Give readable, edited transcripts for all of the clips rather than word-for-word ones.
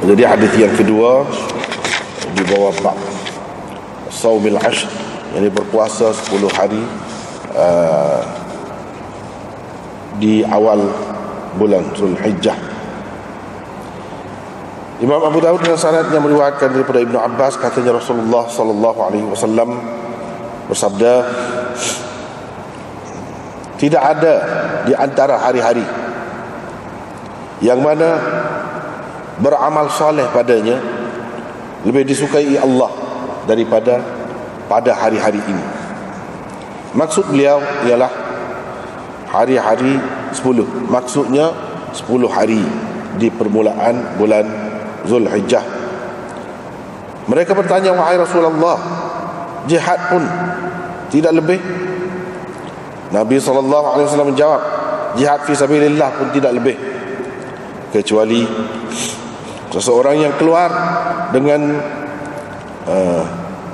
Jadi hadis yang kedua di bawah bab Saumil Ashr, yang berpuasa 10 hari di awal bulan Zulhijjah. Imam Abu Dawud dengan sanad yang meriwayatkan daripada Ibnu Abbas, katanya Rasulullah sallallahu alaihi wasallam bersabda, tidak ada di antara hari-hari yang mana beramal soleh padanya lebih disukai Allah daripada pada hari-hari ini. Maksud beliau ialah hari-hari 10. Maksudnya 10 hari di permulaan bulan Zulhijjah. Mereka bertanya, wahai Rasulullah, jihad pun tidak lebih? Nabi SAW menjawab, jihad fi sabilillah pun tidak lebih, kecuali seseorang yang keluar dengan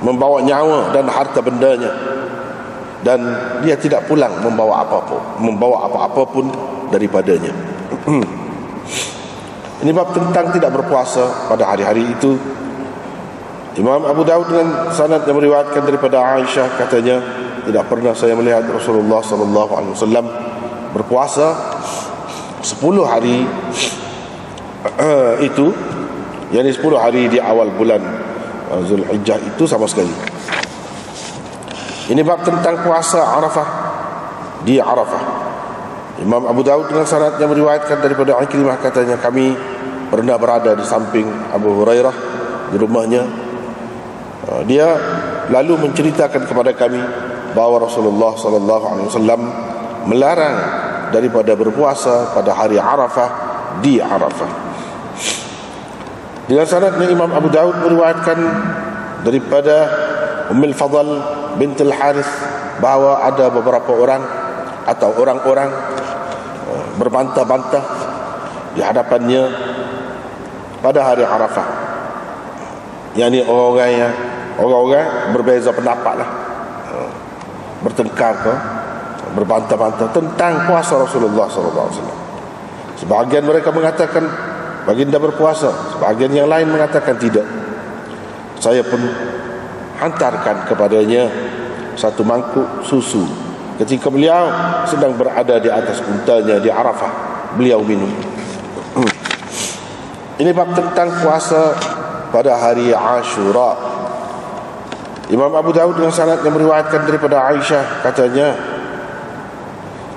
membawa nyawa dan harta bendanya, dan dia tidak pulang membawa apa-apa pun daripadanya. Ini bab tentang tidak berpuasa pada hari-hari itu. Imam Abu Dawud dengan sanad yang meriwayatkan daripada Aisyah, katanya, tidak pernah saya melihat Rasulullah sallallahu alaihi wasallam berpuasa 10 hari itu, yakni 10 hari di awal bulan Zulhijjah itu sama sekali. Ini bab tentang puasa Arafah, di Arafah. Imam Abu Dawud dengan sanad yang meriwayatkan daripada Ikrimah, katanya, kami pernah berada di samping Abu Hurairah di rumahnya. Dia lalu menceritakan kepada kami bahawa Rasulullah sallallahu alaihi wasallam melarang daripada berpuasa pada hari Arafah di Arafah. Dengan sanadnya Imam Abu Dawud meriwayatkan daripada Ummul Fadl bintul Harith bahawa ada beberapa orang atau orang-orang berbantah-bantah di hadapannya pada hari Arafah. Yakni orang-orang berbeza pendapat lah, bertengkar ke, berbantah-bantah tentang puasa Rasulullah SAW. Sebahagian mereka mengatakan baginda berpuasa, sebahagian yang lain mengatakan tidak. Saya pun hantarkan kepadanya satu mangkuk susu. Ketika beliau sedang berada di atas untanya di Arafah, beliau minum. Ini bab tentang puasa pada hari Ashura. Imam Abu Dawud dengan sanad yang meriwayatkan daripada Aisyah, katanya,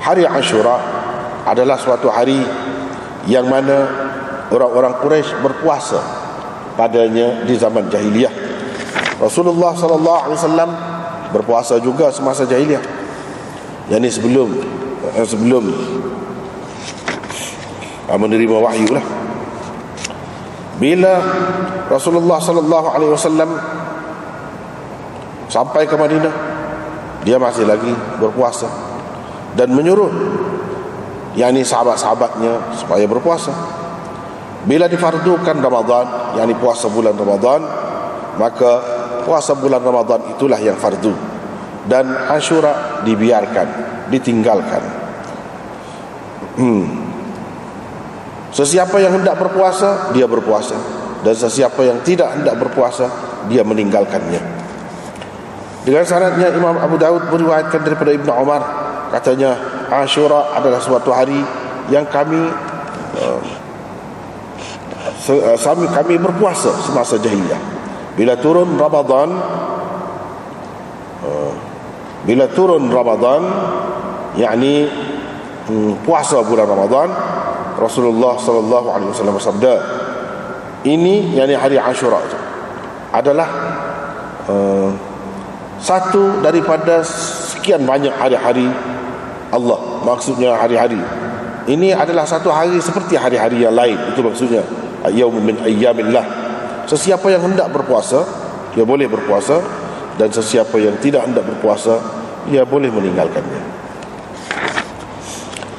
hari Ashura adalah suatu hari yang mana orang-orang Quraisy berpuasa padanya di zaman jahiliyah. Rasulullah sallallahu alaihi wasallam berpuasa juga semasa jahiliyah, yakni sebelum menerima wahyu lah. Bila Rasulullah sallallahu alaihi wasallam sampai ke Madinah, dia masih lagi berpuasa dan menyuruh yakni sahabat-sahabatnya supaya berpuasa. Bila difardukan Ramadan, yakni puasa bulan Ramadan, maka puasa bulan Ramadan itulah yang fardu, dan Ashura dibiarkan, ditinggalkan. Sesiapa yang hendak berpuasa, dia berpuasa, dan sesiapa yang tidak hendak berpuasa, dia meninggalkannya. Dengan sanadnya Imam Abu Dawud meriwayatkan daripada Ibnu Umar, katanya, Ashura adalah suatu hari yang kami berpuasa semasa jahiliyah. Bila turun Ramadan, yakni puasa bulan Ramadan, Rasulullah sallallahu alaihi wasallam bersabda, ini yakni hari Ashura adalah satu daripada sekian banyak hari-hari Allah. Maksudnya hari-hari ini adalah satu hari seperti hari-hari yang lain. Itu maksudnya yaumun min ayyamillah. Sesiapa yang hendak berpuasa, dia boleh berpuasa, dan sesiapa yang tidak hendak berpuasa, dia boleh meninggalkannya.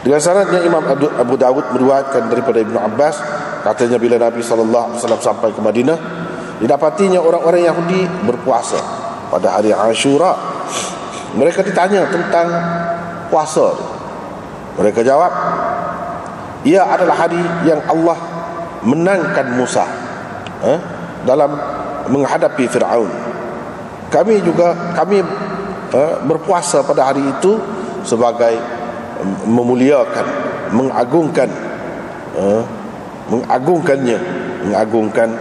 Dengan sanadnya Imam Abu Dawud meriwayatkan daripada Ibnu Abbas, katanya, bila Nabi SAW sampai ke Madinah, didapatinya orang-orang Yahudi berpuasa pada hari Ashura. Mereka ditanya tentang puasa. Mereka jawab, ia adalah hari yang Allah menangkan Musa dalam menghadapi Fir'aun. Kami berpuasa pada hari itu sebagai memuliakan, mengagungkan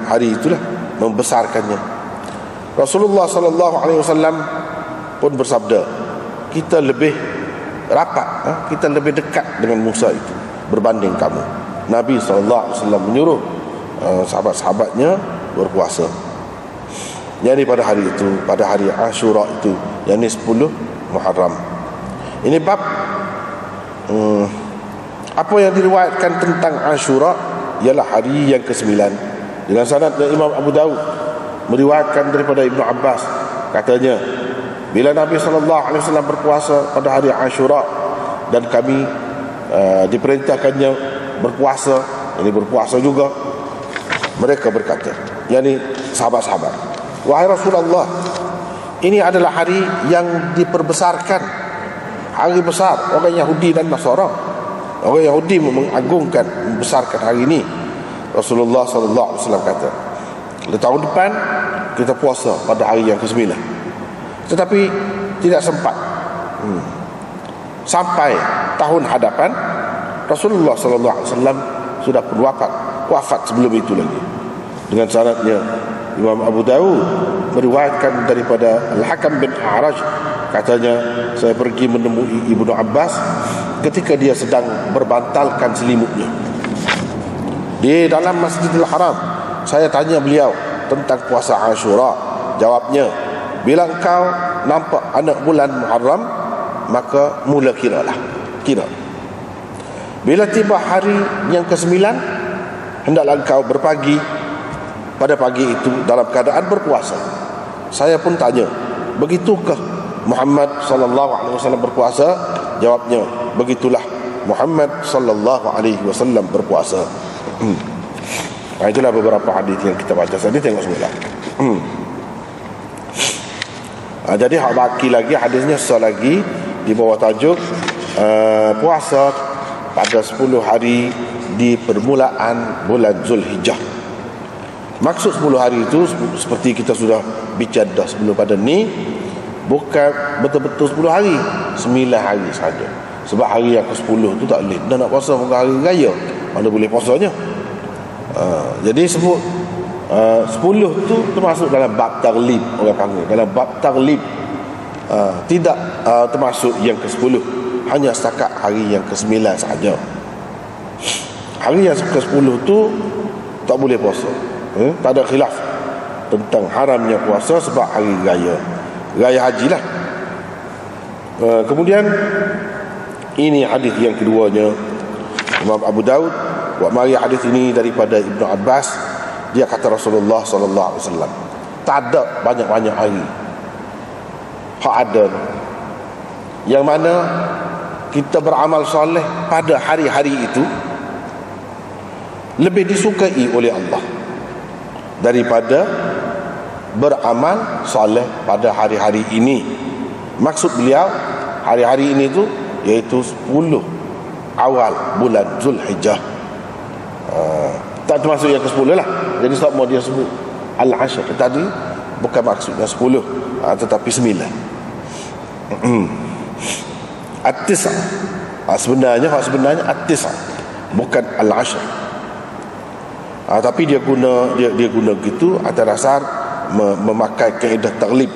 hari itulah, membesarkannya. Rasulullah sallallahu alaihi wasallam pun bersabda, kita lebih rapat, kita lebih dekat dengan Musa itu berbanding kamu. Nabi sallallahu alaihi wasallam menyuruh sahabat-sahabatnya berpuasa. Jadi pada hari itu, pada hari Ashura itu, yakni 10 Muharram. Ini bab apa yang diriwayatkan tentang Ashura ialah hari yang ke-9 dengan sanad Imam Abu Daud meriwayatkan daripada Ibnu Abbas, katanya bila Nabi SAW berpuasa pada hari Ashura dan kami diperintahkannya berpuasa, ini berpuasa juga, mereka berkata, yakni sahabat-sahabat, wahai Rasulullah, ini adalah hari yang diperbesarkan, hari besar orang Yahudi dan Nasara. Orang Yahudi mengagungkan, membesarkan hari ini. Rasulullah SAW kata, tahun depan kita puasa pada hari yang ke-9. Tetapi tidak sempat. Sampai tahun hadapan Rasulullah SAW sudah pun wafat sebelum itu lagi. Dengan syaratnya Imam Abu Daud meriwayatkan daripada Al-Hakam bin A'raj, katanya, saya pergi menemui Ibnu Abbas ketika dia sedang berbantalkan selimutnya di dalam Masjidil Haram. Saya tanya beliau tentang puasa Ashura. Jawabnya, bila engkau nampak anak bulan Muharram, maka mula kira. Bila tiba hari yang ke-9, hendaklah engkau berpagi pada pagi itu dalam keadaan berpuasa. Saya pun tanya, begitukah Muhammad sallallahu alaihi wasallam berpuasa? Jawabnya, begitulah Muhammad sallallahu alaihi wasallam berpuasa. Itulah beberapa hadis yang kita baca tadi, tengok semula. Jadi hak baki lagi hadisnya lagi di bawah tajuk puasa pada 10 hari di permulaan bulan Zulhijjah. Maksud 10 hari itu seperti kita sudah bicara dah sebelum pada ni, bukan betul-betul 10 hari, 9 hari saja. Sebab hari yang ke-10 tu tak boleh. Dah nak puasa bukan hari raya, mana boleh puasanya. Jadi sebut 10 tu termasuk dalam bab taglib, orang panggil dalam bab taglib. Tidak termasuk yang ke-10, hanya setakat hari yang ke-9 saja. Hari yang ke-10 tu tak boleh puasa. Tak ada khilaf tentang haramnya puasa sebab hari raya haji lah. Kemudian ini hadis yang keduanya, Imam Abu Daud mari hadis ini daripada Ibnu Abbas. Dia kata Rasulullah sallallahu alaihi wasallam, tak ada banyak-banyak hari, hak ada yang mana kita beramal soleh pada hari-hari itu lebih disukai oleh Allah daripada beramal soleh pada hari-hari ini. Maksud beliau hari-hari ini tu iaitu 10 awal bulan Zulhijjah. Tak termasuk yang ke-10 lah. Jadi sebab mau dia sebut Al-Ashr tadi, bukan maksudnya 10, tetapi 9. At-Tis'a, sebenarnya At-Tis'a, bukan Al-Ashr. Tapi dia guna gitu atas dasar memakai kaedah taglib.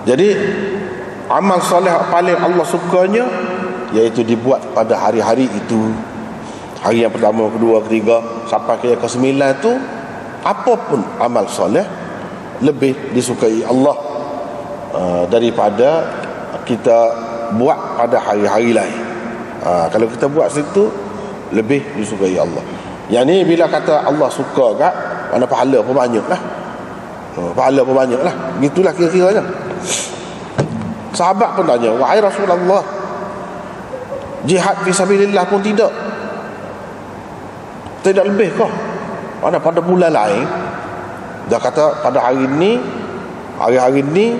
Jadi amal soleh paling Allah sukanya iaitu dibuat pada hari-hari itu. Hari yang pertama, kedua, ketiga sampai ke yang ke-9 tu, apapun amal soleh lebih disukai Allah daripada kita buat pada hari-hari lain. Kalau kita buat situ lebih disukai Allah. Yang ni bila kata Allah suka kat, mana pahala pun banyak lah. Pahala pun banyak lah. Gitulah kira-kiranya. Sahabat pun tanya, wahai Rasulullah, jihad fisabilillah pun tidak lebih kah? Mana pada bulan lain? Dia kata pada hari ini Hari-hari ni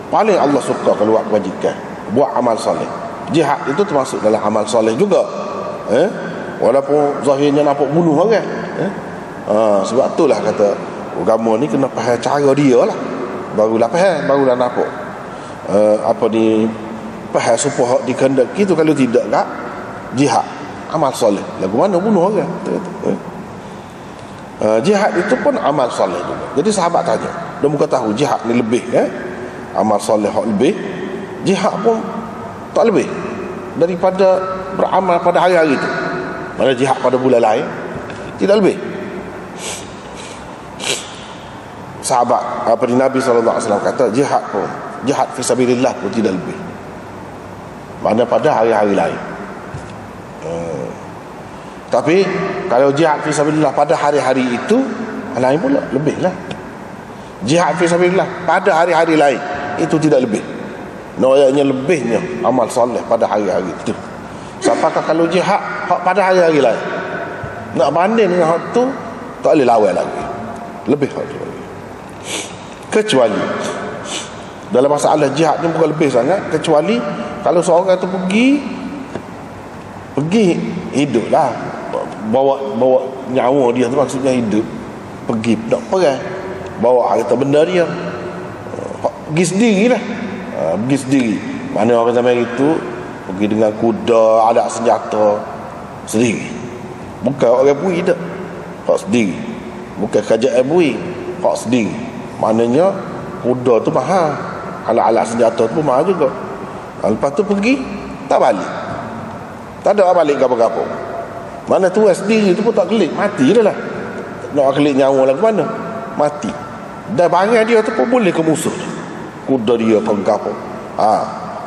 paling Allah suka kalau buat kebajikan, buat amal soleh. Jihad itu termasuk dalam amal soleh juga. Walaupun zahirnya nampak bunuh orang. Sebab itulah kata agama ni kena faham cara dia lah. Barulah faham, barulah nampak faham supaya hak dikehendaki tu. Kalau tidak kak jihad amal soleh, lagu mana bunuh orang. Jihad itu pun amal soleh juga. Jadi sahabat tanya, dia muka tahu jihad ni lebih amal soleh hak lebih, jihad pun tak lebih daripada beramal pada hari-hari itu. Mana jihad pada bulan lain tidak lebih. Sahabat Nabi SAW kata jihad pun, jihad fisabilillah pun tidak lebih mana pada hari-hari lain. Tapi kalau jihad fisabilillah pada hari-hari itu lain pula lebih lah. Jihad fisabilillah pada hari-hari lain itu tidak lebih. Noyaknya lebihnya amal soleh pada hari-hari itu. Siapakah kalau jihad pada hari-hari lain nak banding dengan hak tu tak boleh lawan lagi, lebih hak tu. Kecuali dalam masalah jihad ni bukan lebih sangat, kecuali kalau seorang tu pergi hidup lah, bawa nyawa dia tu maksudnya hidup, pergi nak perang, bawa harta benda dia, pergi sendiri lah. Pergi sendiri, mana orang zaman itu pergi dengan kuda, ada senjata sendiri, bukan orang bui tak, hak sendiri, bukan kerajaan bui, hak sendiri. Maknanya kuda tu mahal, alat-alat senjata tu mahal juga. Lepas tu pergi tak balik, tak ada balik apa-apa. Mana tu sendiri tu pun tak kelik, mati dah lah. Nak kelik nyawa lah ke mana, mati. Dan barang dia tu pun boleh ke musuh, kuda dia ke apa.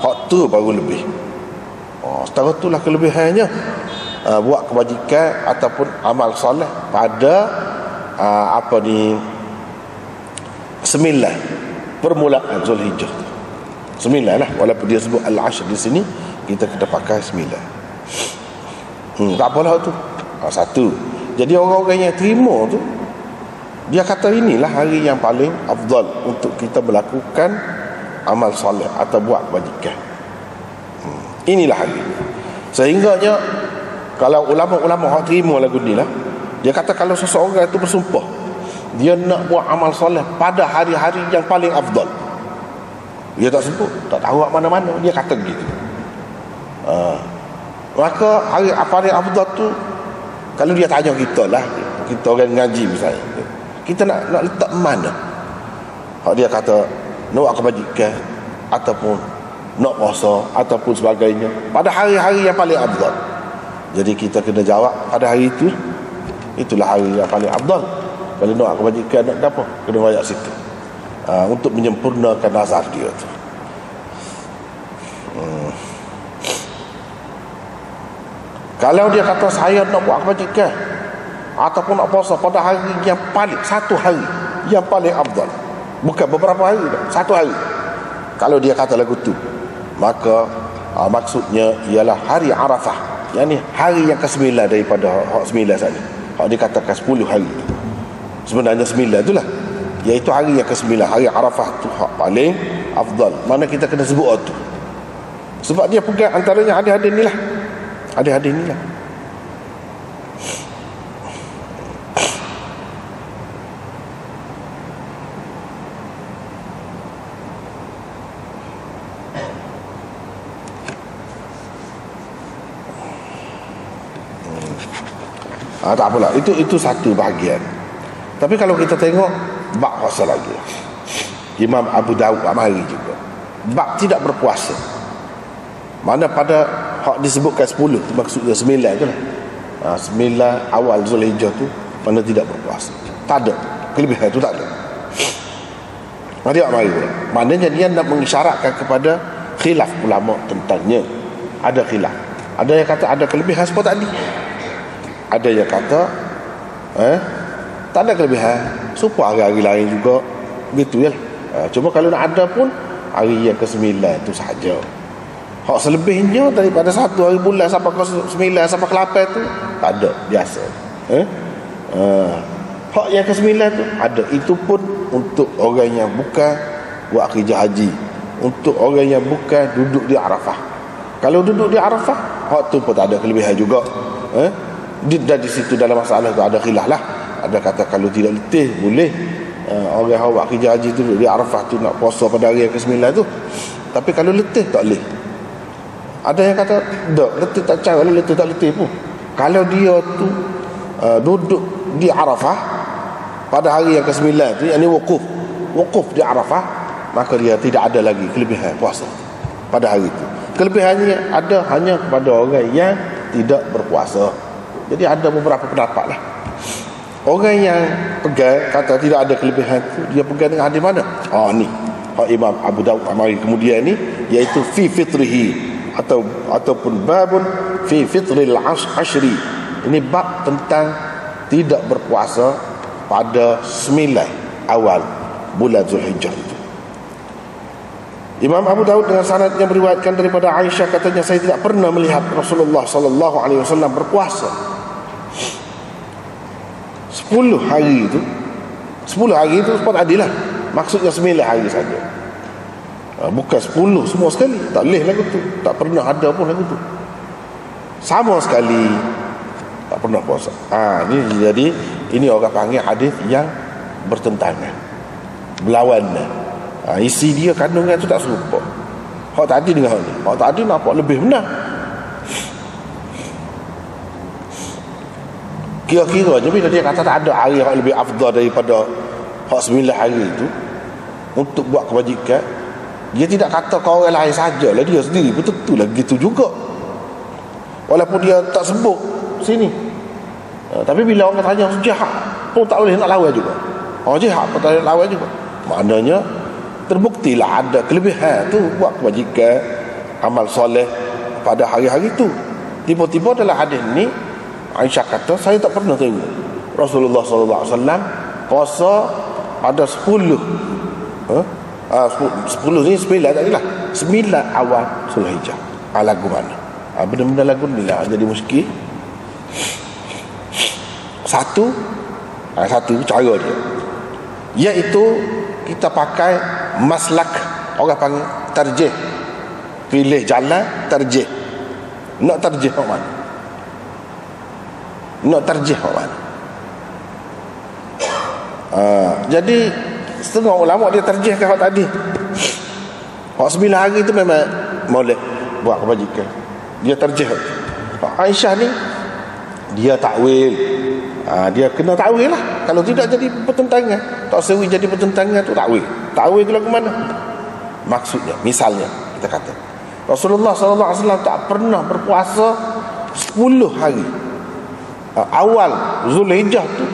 Hak tu baru lebih. Setara itulah kelebihannya buat kebajikan ataupun amal soleh pada sembilan permulaan Zulhijjah. Sembilan lah, walaupun dia sebut Al-Ashr di sini, kita kena pakai sembilan. Tak apalah tu. Satu. Jadi orang-orang yang terima tu, dia kata inilah hari yang paling afdal untuk kita melakukan amal soleh atau buat kebajikan. Inilah hari. Sehingganya kalau ulama-ulama hak terima lagu ni lah, dia kata kalau seseorang itu bersumpah dia nak buat amal soleh pada hari-hari yang paling afdal, dia tak sebut, tak tahu mana-mana, dia kata begitu. Maka hari paling afdal tu, kalau dia tanya kita lah, kita orang ngaji misalnya, kita nak letak mana, dia kata nak buat kebajikan ataupun nak puasa ataupun sebagainya pada hari-hari yang paling afdal. Jadi kita kena jawab pada hari itu, itulah hari yang paling afdal. Kalau nak kebajikan nak apa, kena royak situ untuk menyempurnakan nazar dia tu. Kalau dia kata saya nak buat kebajikan ataupun nak puasa pada hari yang paling, satu hari yang paling afdal, bukan beberapa hari dah, satu hari. Kalau dia kata lagu tu, maka maksudnya ialah hari Arafah, yakni hari yang ke-9 daripada hak 9 saja. Hak dikatakan 10 hari, sebenarnya 9 itulah, iaitu hari yang ke-9, hari Arafah tu hak paling afdal. Mana kita kena sebut tu, sebab dia pegang antaranya hadis-hadis ni lah, hadis-hadis ni lah. Tak apalah, itu satu bahagian. Tapi kalau kita tengok bab puasa lagi, Imam Abu Dawud mari juga bab tidak berpuasa, mana pada hak disebutkan 10 tu maksudnya 9 tu lah. 9 awal Zulhijjah tu mana tidak berpuasa, tak ada kelebihan tu, tak ada. Dia mari pula, maknanya dia nak mengisyaratkan kepada khilaf ulama tentangnya. Ada khilaf, ada yang kata ada kelebihan seperti tadi, ada yang kata tak ada kelebihan, supaya hari-hari lain juga begitu ya. Cuma kalau nak ada pun hari yang ke-9 tu sahaja. Hak selebihnya daripada 1 hari bulan sampai ke-9 sampai ke-8 tu tak ada, biasa. Hak yang ke-9 tu ada. Itu pun untuk orang yang bukan buat akikah haji, untuk orang yang bukan duduk di Arafah. Kalau duduk di Arafah, hak tu pun tak ada kelebihan juga. Dan di situ dalam masalah tu ada khilaf lah. Ada kata kalau tidak letih boleh orang yang buat akikah haji tu duduk di Arafah tu nak puasa pada hari yang ke-9 tu. Tapi kalau letih tak boleh. Ada yang kata tak, letih tak cara, letih tak letih pun. Kalau dia tu duduk di Arafah pada hari yang ke-9 tu, yakni wukuf di Arafah, maka dia tidak ada lagi kelebihan puasa pada hari itu. Kelebihannya ada hanya kepada orang yang tidak berpuasa. Jadi ada beberapa pendapat lah. Orang yang pegang kata tidak ada kelebihan tu, dia pegang dengan hadis mana? Ni Imam Abu Daud amari kemudian ni, iaitu fi fitrihi ataupun babun fi fitril ashri. Ini bab tentang tidak berpuasa pada 9 awal bulan Zulhijjah itu. Imam Abu Daud dengan sanad yang meriwayatkan daripada Aisyah, katanya saya tidak pernah melihat Rasulullah sallallahu alaihi wasallam berpuasa 10 hari itu. 10 hari itu sempat adil lah. Maksudnya 9 hari saja. Bukan 10 semua sekali. Tak boleh lagu tu. Tak pernah ada pun lagu tu. Sama sekali tak pernah puasa. Ini jadi ini orang panggil hadis yang bertentangan, berlawanan. Isi dia kandungan tu tak serupa. Hak tadi dengan hak ni. Hak tadi nampak lebih benar. Kira-kira je bila dia kata tak ada hari yang lebih afdal daripada hak 9 hari itu untuk buat kebajikan, dia tidak kata kau orang lain sajalah, dia sendiri pun tentulah begitu juga. Walaupun dia tak sebut sini. Tapi bila orang tanya jahat pun tak boleh nak lawan juga. Jahat pun tak boleh lawan juga. Maknanya terbuktilah ada kelebihan tu buat kebajikan, amal soleh pada hari-hari tu. Tiba-tiba dalam hadis ni Aisyah kata saya tak pernah tengok Rasulullah sallallahu alaihi wasallam puasa pada 10 ni 9 tadi lah, 9 awal Zulhijjah. Lagu mana? Benda-benda lagu ni lah jadi muskil. Satu cara dia, iaitu kita pakai maslak, orang panggil tarjih, pilih jalan tarjih. Nak tarjih kat mana? Nak tarjih kat mana? Jadi setengah ulama dia tarjihkan hak tadi. Hak 9 hari itu memang molek buat kebajikan. Dia tarjih. Aisyah ni dia takwil. Dia kena takwil lah. Kalau tidak jadi pertentangan. Tak sewi jadi pertentangan tu takwil. Takwil tu lagu mana? Maksudnya, misalnya kita kata Rasulullah sallallahu alaihi wasallam tak pernah berpuasa 10 hari awal Zulhijjah tu,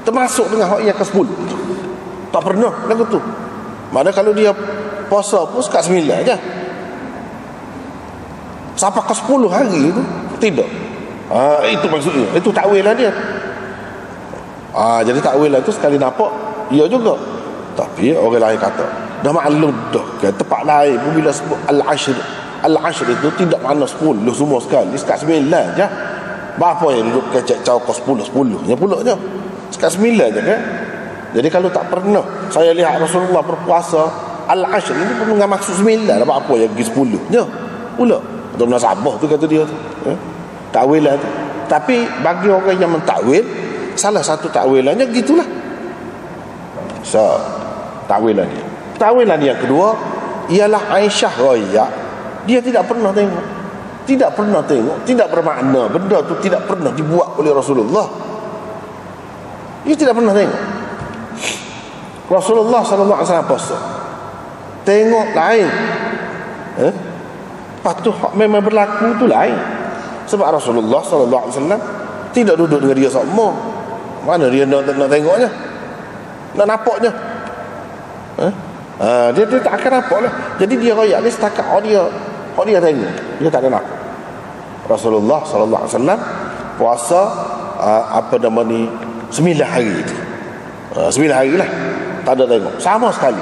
termasuk dengan hak yang ke-10. Tak pernah lagu tu. Mana kalau dia puasa pun sekat 9 aja. Sampai ke 10 hari tu tidak. Itu maksudnya. Itu takwil lah dia. Jadi takwil lah tu sekali nampak ia juga. Tapi orang lain kata dah maklum dah ke tempat lain pun bila sebut al-ashr itu tidak makna 10 semua sekali, sekat 9 je. Berapa yang duduk kecek caw ke 10 nya pula je. Sekat 9 je kan. Jadi kalau tak pernah saya lihat Rasulullah berpuasa al-ashr ini pun dengan maksud 9 lah, apa yang pergi 10 nya pula. Betul nasabah tu kata dia tu. Takwil lah tu. Tapi bagi orang yang mentakwil, salah satu takwilannya gitulah. Takwilan dia. Takwilan yang kedua ialah Aisyah royak. Dia tidak pernah tengok. Tidak bermakna. Benda tu tidak pernah dibuat oleh Rasulullah. Dia tidak pernah tengok. Rasulullah sallallahu alaihi wasallam puasa. Tengok lain. Lepas tu memang berlaku tu lain. Sebab Rasulullah sallallahu alaihi wasallam tidak duduk dengan dia sama. Mana dia nak tengoknya? Nak nampaknya? Dia tak akan nampak lah. Jadi dia royak ni setakat dia tengok. Dia tak ada nampak. Rasulullah sallallahu alaihi wasallam puasa 9 hari itu. 9 hari lah. Tak ada tengok. Sama sekali.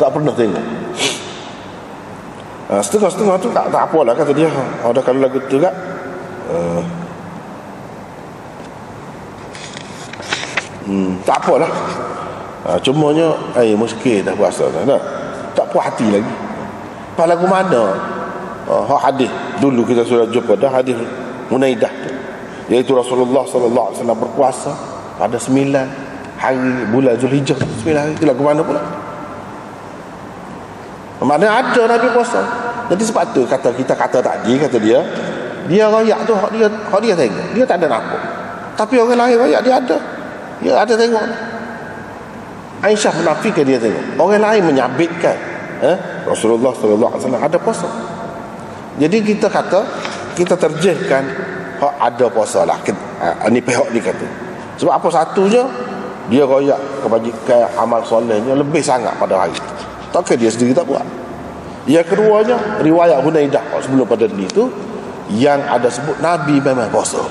Tak pernah tengok. Setengah-setengah tu tak apalah kata dia. Ada kalau lagu tu kan. Tak apalah. Cumanya muskil dah puasa dah. Tak puas hati lagi. Pas lagu mana? Hadis dulu kita sudah jumpa dah, hadis Hunaidah, iaitu Rasulullah sallallahu alaihi wasallam berpuasa pada 9 hari bulan Zulhijjah. 9 hari itu lagu mana pula? Mana ada Nabi puasa. Jadi sebab tu kita kata tadi, kata dia royak tu hak dia tengok. Dia tak ada nampak. Tapi orang lain royak dia ada. Dia ada tengok. Aisyah menafikan dia tengok. Orang lain menyabitkan Rasulullah sallallahu alaihi wasallam ada puasa. Jadi kita kata, kita terjehkan hak ada puasa lah. Ini pihak ni kata. Sebab apa? Satunya, dia royak kebajikan amal solehnya lebih sangat pada hari. Takkan dia sendiri tak buat. Yang keduanya, riwayat Hunaidah sebelum pada ni tu, yang ada sebut Nabi memang puasa.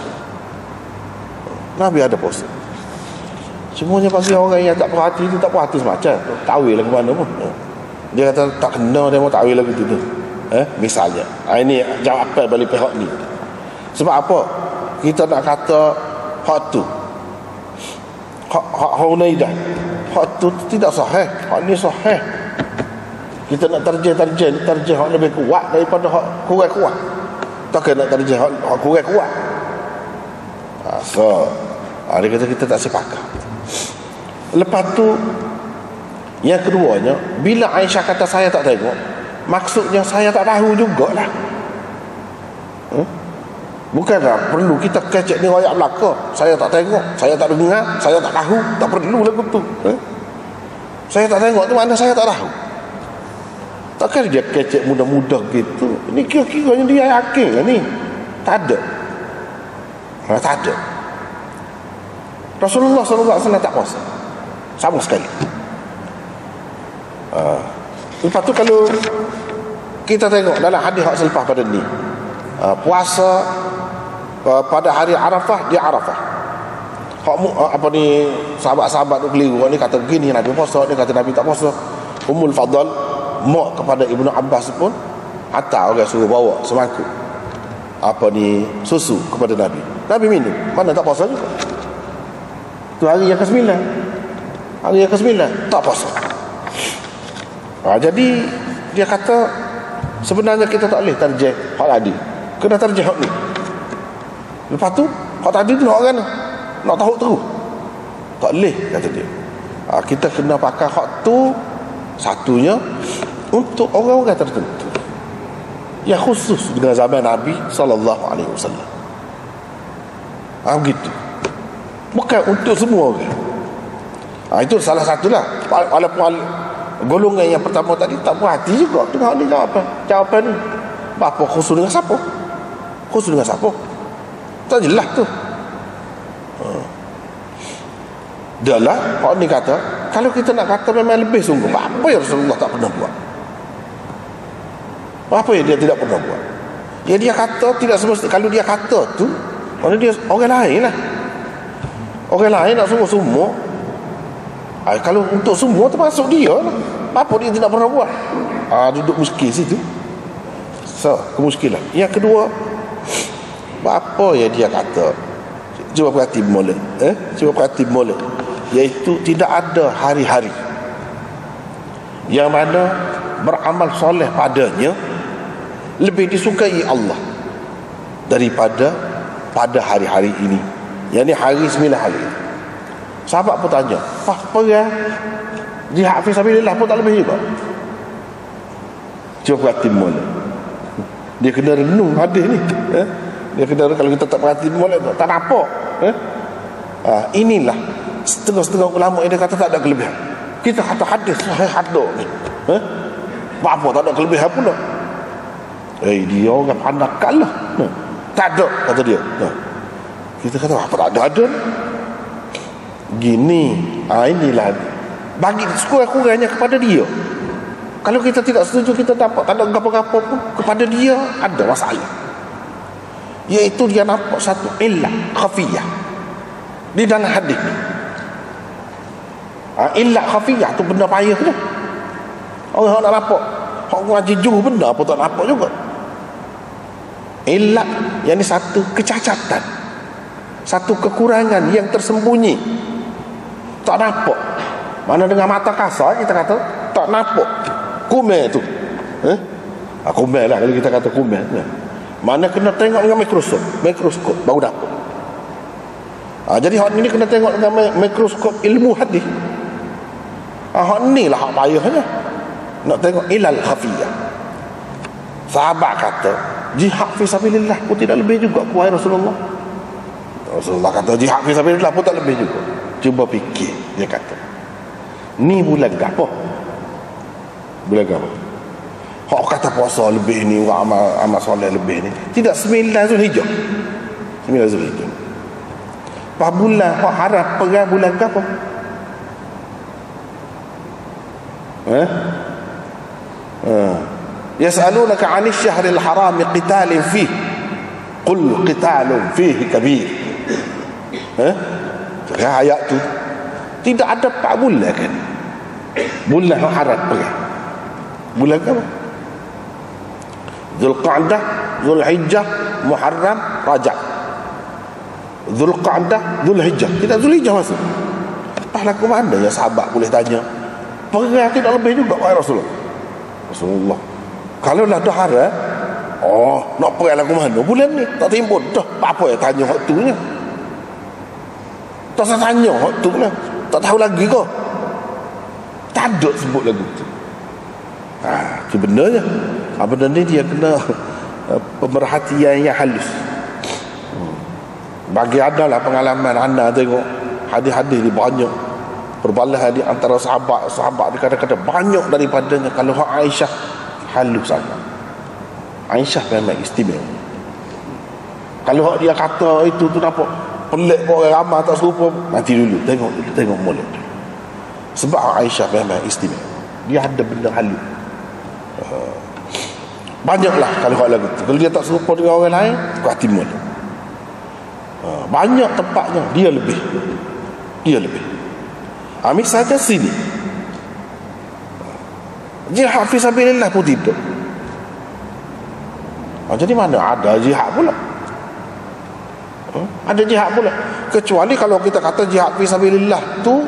Nabi ada puasa. Semuanya pasti orang yang tak perhati tu, tak perhati semacam takwil lah ke mana pun. Dia kata tak kena, dia mau takwil lagu tu. Misalnya ini jawapan balik pihak ni. Sebab apa? Kita nak kata hak tu hak Hunaidah, hak tu tidak sahih, hak ni sahih. Kita nak terjeh hak lebih kuat daripada hak kurang kuat. Takkan nak terjeh hak kurang kuat. Dia kata kita tak sepakat. Lepas tu yang keduanya, bila Aisyah kata saya tak tengok, maksudnya saya tak tahu jugalah. Bukanlah perlu kita kecek ni royak belaka. Saya tak tengok, saya tak dengar, saya tak tahu. Tak perlu lagu tu. Saya tak tengok tu mana saya tak tahu. Takkan dia kecek mudah-mudah gitu. Ini kira-kiranya dia yakin lah ni. Tak ada. Tak ada. Rasulullah SAW tak puasa sama sekali. Lepas tu kalau kita tengok dalam hadis hak selepas pada ni, puasa pada hari Arafah, dia Arafah. Hak sahabat-sahabat tu keliru. Ni kata begini Nabi puasa, ni kata Nabi tak puasa. Ummul Fadl mak kepada Ibnu Abbas pun hantar orang suruh bawa semangkuk susu kepada Nabi. Nabi minum. Mana tak puasa juga. Tu hari yang ke-9. Hari yang ke-9 tak puasa. Jadi dia kata sebenarnya kita tak boleh tarjih hak tadi. Kena tarjih hak ni. Lepas tu hak tadi tu nak orang nak tahu terus. Tak boleh kata dia. Kita kena pakai hak tu satunya untuk orang-orang tertentu yang khusus dengan zaman Nabi sallallahu alaihi wasallam. Begitu. Bukan untuk semua orang. Itu salah satulah. Walaupun golongan yang pertama tadi tak berhati juga dengan ni jawapan ni. Apa khusus dengan siapa? Khusus dengan siapa? Tak jelas tu. Dah lah, orang ni kata, kalau kita nak kata memang lebih sungguh, apa yang Rasulullah tak pernah buat? Apa yang dia tidak pernah buat? Ya dia kata tidak semestinya. Kalau dia kata tu, orang lain lah. Orang lain nak semua. Kalau untuk semua termasuk dia lah. Apa dia tidak pernah buat? Duduk muskil situ. Kemuskilan. Yang kedua, apa yang dia kata? Cuba perhati mula. Iaitu tidak ada hari-hari yang mana beramal soleh padanya lebih disukai Allah daripada pada hari-hari ini. Yang ni hari 9 hari. Sahabat pun tanya, apa ya? Jihad fi sabilillah pun tak lebih juga. Cuba perhati mula. Dia kena renung hadis ni. Dia kena, kalau kita tak perhati mula tak nampak. Inilah setengah-setengah ulama yang dia kata tak ada kelebihan. Kita kata hadis sahih hadis ni. Apa tak ada kelebihan pula? Dia orang pandang lah. Tak ada kata dia. Kita kata apa tak ada gini. Inilah bagi sekurang-kurangnya kepada dia. Kalau kita tidak setuju, kita dapat tak ada apa-apa pun, kepada dia ada masalah. Iaitu dia nampak satu illah khafiyah di dalam hadis ni. Illah khafiyah tu benda payah tu. Orang nak nampak, hak ngaji juh benda apa tak nampak juga. Illah yang ni satu kecacatan, satu kekurangan yang tersembunyi Tak nampak. Mana dengan mata kasar kita kata tak nampak. Kumel tu. Kumel lah kalau kita kata kumel. Mana kena tengok dengan mikroskop baru dapat. Jadi hak ni kena tengok dengan mikroskop ilmu hadis. Hak ni lah hak payahnya. Nak tengok ilal khafiyah. Sahabat kata jihad fi sabilillah pun tidak lebih juga kuai Rasulullah. Rasulullah kata jihad fi sabilillah pun tak lebih juga. Cuba fikir, dia kata. Ni bulan apa? Bulan apa? Hak kata puasa lebih ni, amal soleh lebih ni. Tidak 9 Zulhijjah. 9 Zulhijjah. Apa bulan hak haram perang bulan apa? Yas'alunaka 'anil syahril haram qitalin fihi qul qitalun fihi kabir. Ayat tu tidak ada 4 bulan kan? Bulan haram perang. Bulan apa? Zulqa'dah, Zulhijjah, Muharram, Rajab. Zulqa'dah, Zulhijjah. Kita Zulhijjah masuk. Pahala ke mana ya sahabat boleh tanya? Perang tidak lebih juga wahai Rasulullah. Kalau lah dah haram, nak perang lagu mana? Bulan ni tak timbul dah. Apa ya tanya hak tu nya? Tak usah tanya hak tu lah. Tak tahu lagi kau. Tak ada sebut lagu tu. Itu benarnya. Benda ni dia kena pemerhatian yang halus. Bagi adalah pengalaman anda tengok hadis-hadis ni banyak perbalahan di antara sahabat dia kadang-kadang banyak daripadanya. Kalau hak Aisyah halus sangat. Aisyah memang istimewa. Kalau hak dia kata itu tu nampak pelik kau orang ramai tak serupa, nanti dulu tengok mulut. Sebab Aisyah memang istimewa. Dia ada benda halus. Banyaklah kalau hak lagu tu. Kalau dia tak serupa dengan orang lain, kau hati mulut. Banyak tempatnya dia lebih. Misalnya sini jihad fi sabilillah pun tidak. Jadi mana ada jihad pula? Ada jihad pula. Kecuali kalau kita kata jihad fi sabilillah tu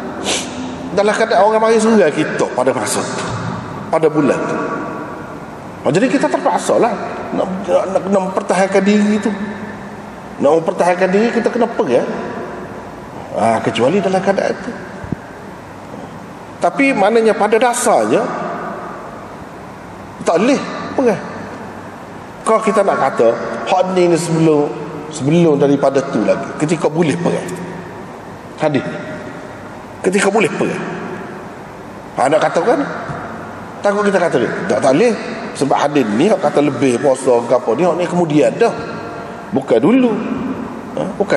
dalam keadaan orang mari serang kita pada masa tu, pada bulan tu. Jadi kita terpaksa lah nak mempertahankan diri tu. Nak mempertahankan diri kita kena perang. Kecuali dalam keadaan itu. Tapi maknanya pada dasarnya tak boleh perang. Kalau kita nak kata hak ni sebelum daripada tu lagi, ketika boleh perang. Hadis ketika boleh perang. Nak katakan takut kita kata tak boleh sebab hadis ni hak kata lebih puasa ke apa ni, hak ni kemudian dah. Bukan dulu. Bukan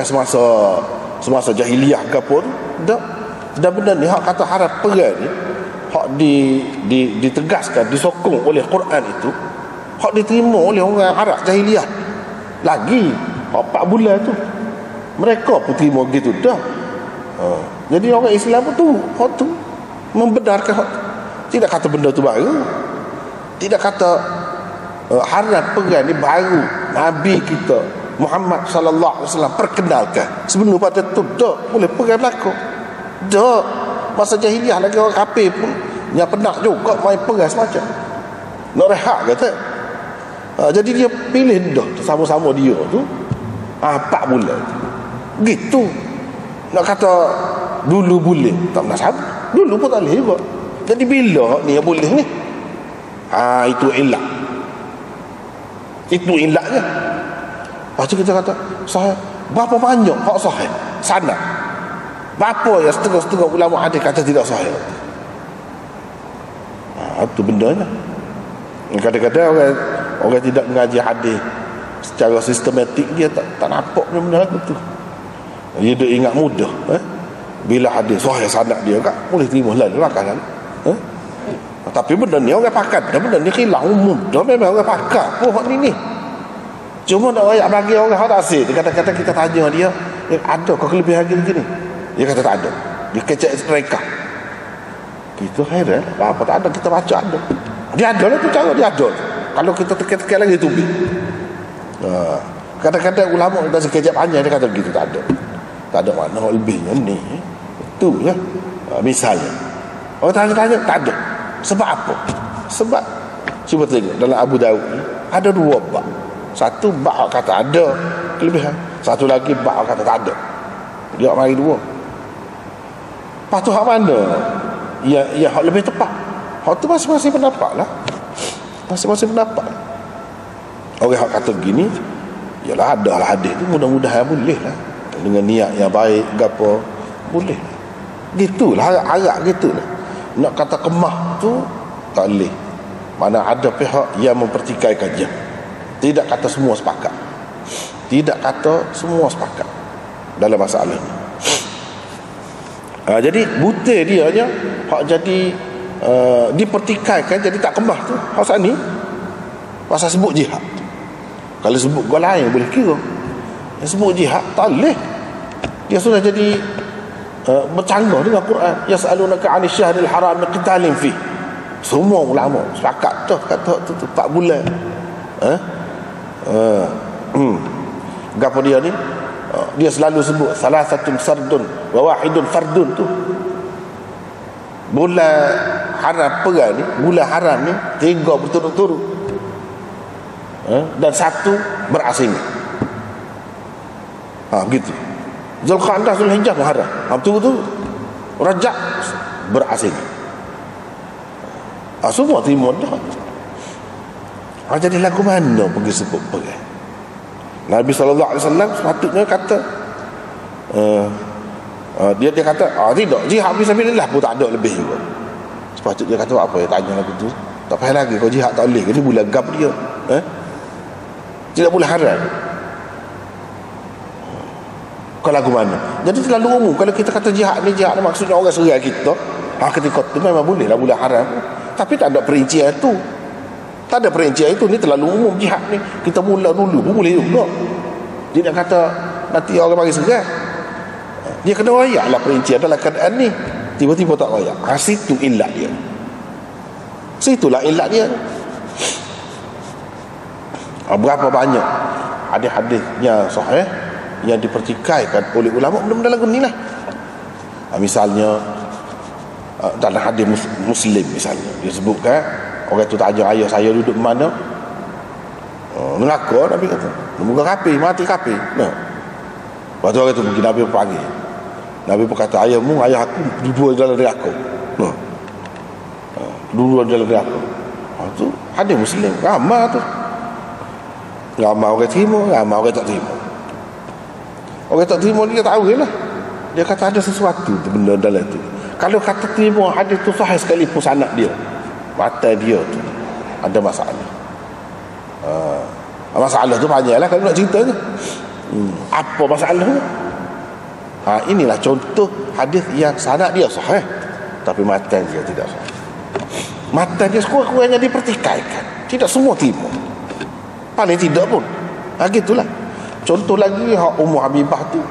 semasa jahiliah ke apa tu. Dah benda ni hak kata haram perang ni, hak ditegaskan, disokong oleh Quran itu, hak diterima oleh orang Arab jahiliah. Lagi hak 4 bulan tu mereka pun terima gitu dah. Jadi orang Islam pun tu hak tu membenarkan hak tu. Tidak kata benda tu baru. Tidak kata haram perang ni baru Nabi kita Muhammad sallallahu alaihi wasallam perkenalkan. Sebelum pada tu dah boleh perang berlaku. Dah masa jahiliah lagi orang kafir pun yang penat juga main perang semacam. Nak rehat kata. Jadi dia pilih dah sama-sama dia tu 4 bulan. Gitu. Nak kata dulu boleh, tak nak sabar. Dulu pun tak boleh juga. Jadi bila ni yang boleh ni? Itu ilah. Itu ilahnya. Lepas tu kita kata sahih. Berapa banyak hak sahih sana? Berapa yang setengah-setengah ulama hadis kata tidak sahih? Itu bendanya. Kadang-kadang orang tidak mengaji hadis secara sistematik, dia tak nampak benda lagu tu. Dia duk ingat mudah. Bila hadis sahih sanad dia kan boleh terima lalu kan. Tapi benda ni orang pakar. Benda ni khilaf umum. Dah memang orang pakar. Hak ni. Cuma nak rakyat bagi orang hak tak asyik. Dia kata-kata kita tanya dia, ada kau kelebihan gini? Dia kata tak ada. Dia kecek mereka. Kita heran. Apa tak ada, kita baca ada. Dia ada lah tu cara dia ada. Kalau kita tekan-tekan lagi tu. Kadang-kadang ulama kita sekejap panjang dia kata begitu, tak ada. Tak ada makna lebihnya ni. Tu ya. Misalnya orang tanya-tanya tak ada. Sebab apa? Sebab cuba tengok dalam Abu Daud ni ada 2 bab. Satu bab kata ada kelebihan, satu lagi bab kata tak ada. Dia mari 2. Lepas tu hak mana yang hak lebih tepat? Hak tu masing-masing pendapat lah. Masing-masing pendapat. Orang hak kata begini, yalah ada lah hadis tu, mudah-mudahan boleh lah, dengan niat yang baik gapo boleh lah. Gitulah harap gitulah. Nak kata kemah tu tak boleh. Mana ada pihak yang mempertikaikannya. Tidak kata semua sepakat. Tidak kata semua sepakat dalam masalah ni. Jadi buta dia je hak jadi dipertikaikan jadi tak kemah tu. Hak saat ni pasal sebut jihad. Kalau sebut gol lain boleh kira. Yang sebut jihad tak boleh. Dia sudah jadi bercanggah dengan Quran. Yas'alunaka 'anil syahril haram qitalin fi. Semua ulama sepakat dah kata tu 4 bulan. Gapo dia ni? Dia selalu sebut salasatun sardun wa wahidun fardun tu. Bulan haram perang ni, bulan haram ni 3 berturut-turut. Dan 1 berasing. Begitu. Zulqa'dah, Zulhijjah, Muharram. Betul tu Rajab berasing. Semua terima dah. Jadi lagu mana pergi sebut perang? Nabi SAW sepatutnya kata dia kata tidak, jihad fisabilillah pun tak ada lebih juga. Sepatutnya dia kata apa ya, tanya lagu tu. Tak payah lagi kau jihad tak boleh, ni bulan gap dia. Tidak boleh haram. Kau lagu mana? Jadi terlalu umum. Kalau kita kata jihad ni maksudnya orang serai kita, ketika tu memang boleh lah bulan haram. Tapi tak ada perincian tu. Tak ada perincian itu. Ni terlalu umum jihad ni. Kita mula dulu pun boleh juga. Dia nak kata nanti orang bagi serai. Dia kena rayak lah perincian dalam keadaan ni. Tiba-tiba tak rayak. Situ ilat dia. Situlah ilat dia. Berapa banyak hadis-hadis yang sahih yang dipertikaikan oleh ulama benda-benda lagu ni lah. Misalnya dalam hadis Muslim misalnya dia sebutkan orang tu tanya ayah saya duduk mana, mengaku Nabi kata muka kapi, mati kapi. Lepas tu orang tu pergi Nabi panggil. Nabi pun kata ayahmu, ayah aku dua dalam neraka. Dua dalam neraka. Tu hadis Muslim ramai tu. Ramai orang terima, ramai orang tak terima. Orang tak terima dia tahu lah. Dia kata ada sesuatu tu benda dalam tu. Kalau kata terima hadis tu sahih sekalipun sanad dia, mata dia tu ada masalah. Masalah tu banyak lah kalau nak ceritanya. Apa masalahnya? Inilah contoh hadis yang sanad dia sahih tapi matan dia tidak sahih. Matan dia sekurang-kurangnya dipertikaikan. Tidak semua terima. Paling tidak pun. Gitulah. Contoh lagi hak Ummu Habibah tu.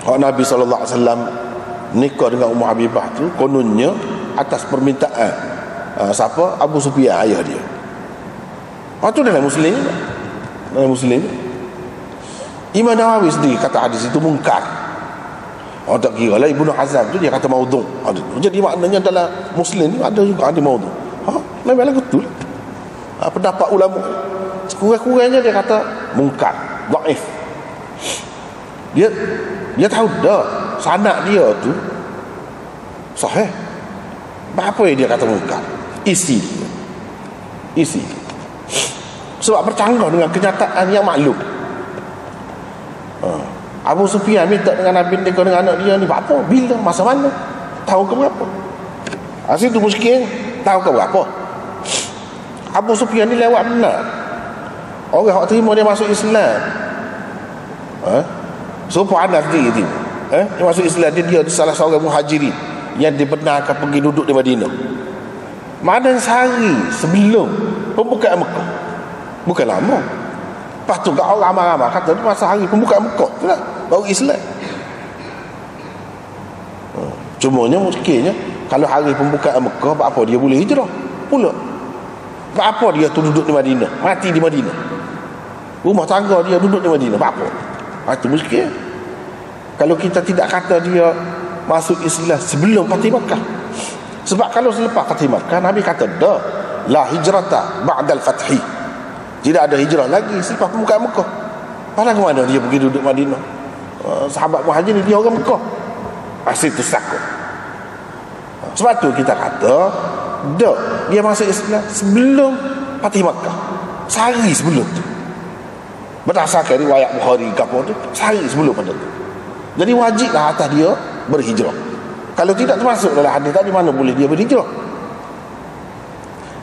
Hak Nabi SAW nikah dengan Ummu Habibah tu kononnya atas permintaan siapa? Abu Sufyan, ayah dia. Tu dalam Muslim. Dalam Muslim. Imam Nawawi sendiri kata hadis itu mungkar. Tak kira lah Ibnu Hazm tu dia kata maudhu'. Jadi maknanya dalam Muslim ni ada juga hadis maudhu'. Memanglah betul. Pendapat ulama sekurang-kurangnya dia kata mungkar, dhaif. Dia tahu dah sanad dia tu sahih. Apa yang dia kata mungkar? Isi. Sebab bercanggah dengan kenyataan yang maklum. Abu Sufyan minta dengan Nabi nikah dengan anak dia ni apa? Bila? Masa mana? Tahu ke berapa? Asyik tu miskin. Tahu ke berapa? Abu Sufyan ni lewat benar. Orang yang terima dia masuk Islam. Supaya anak sendiri dia masuk Islam. Dia salah seorang muhajirin yang dibenarkan pergi duduk di Madinah. Mana sehari sebelum pembukaan Mekah. Bukan lama. Lepas tu orang ramai-ramai kata masa hari pembukaan Mekah tu lah baru Islam. Cumanya mungkinnya kalau hari pembukaan Mekah, apa dia boleh hijrah pula. Apa dia tu duduk di Madinah, mati di Madinah, rumah tangga dia duduk di Madinah, apa? Itu miskin. Kalau kita tidak kata dia masuk Islam sebelum Fatih Makkah. Sebab kalau selepas Fatih Makkah, Nabi kata dah, la hijrata ba'dal fathi. Tidak ada hijrah lagi selepas pembukaan Mekah. Pada ke mana dia pergi duduk Madinah? Sahabat Muhajir ni dia orang Mekah. Asyik tu sakut. Sebab tu kita kata dah, dia masuk Islam sebelum Fatih Makkah. Sehari sebelum tu. Berdasarkan riwayat Bukhari kapal tu, sehari sebelum pada tu. Jadi wajiblah atas dia berhijrah. Kalau tidak termasuk dalam hadis tadi, mana boleh dia berhijrah?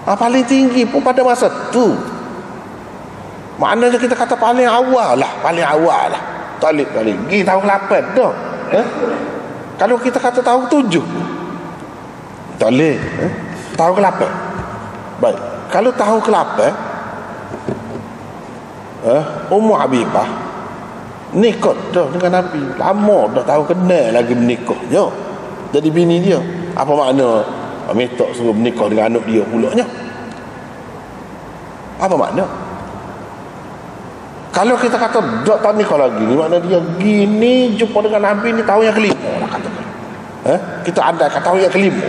Paling tinggi pun pada masa tu. Maknanya kita kata paling awal lah. Tak boleh pergi tahun 8 dah. Kalau kita kata tahun 7, tak boleh. Tahun ke-8. Baik. Kalau tahun ke-8, Ummu Habibah nikah dah dengan Nabi. Lama dah tahu kenal lagi menikahnya. Jadi bini dia. Apa makna minta suruh menikah dengan anak dia pulaknya? Apa makna? Kalau kita kata tak nikah lagi ni, makna dia gini jumpa dengan Nabi ni tahun yang kelima lah katakan. Kita andaikan tahun yang kelima.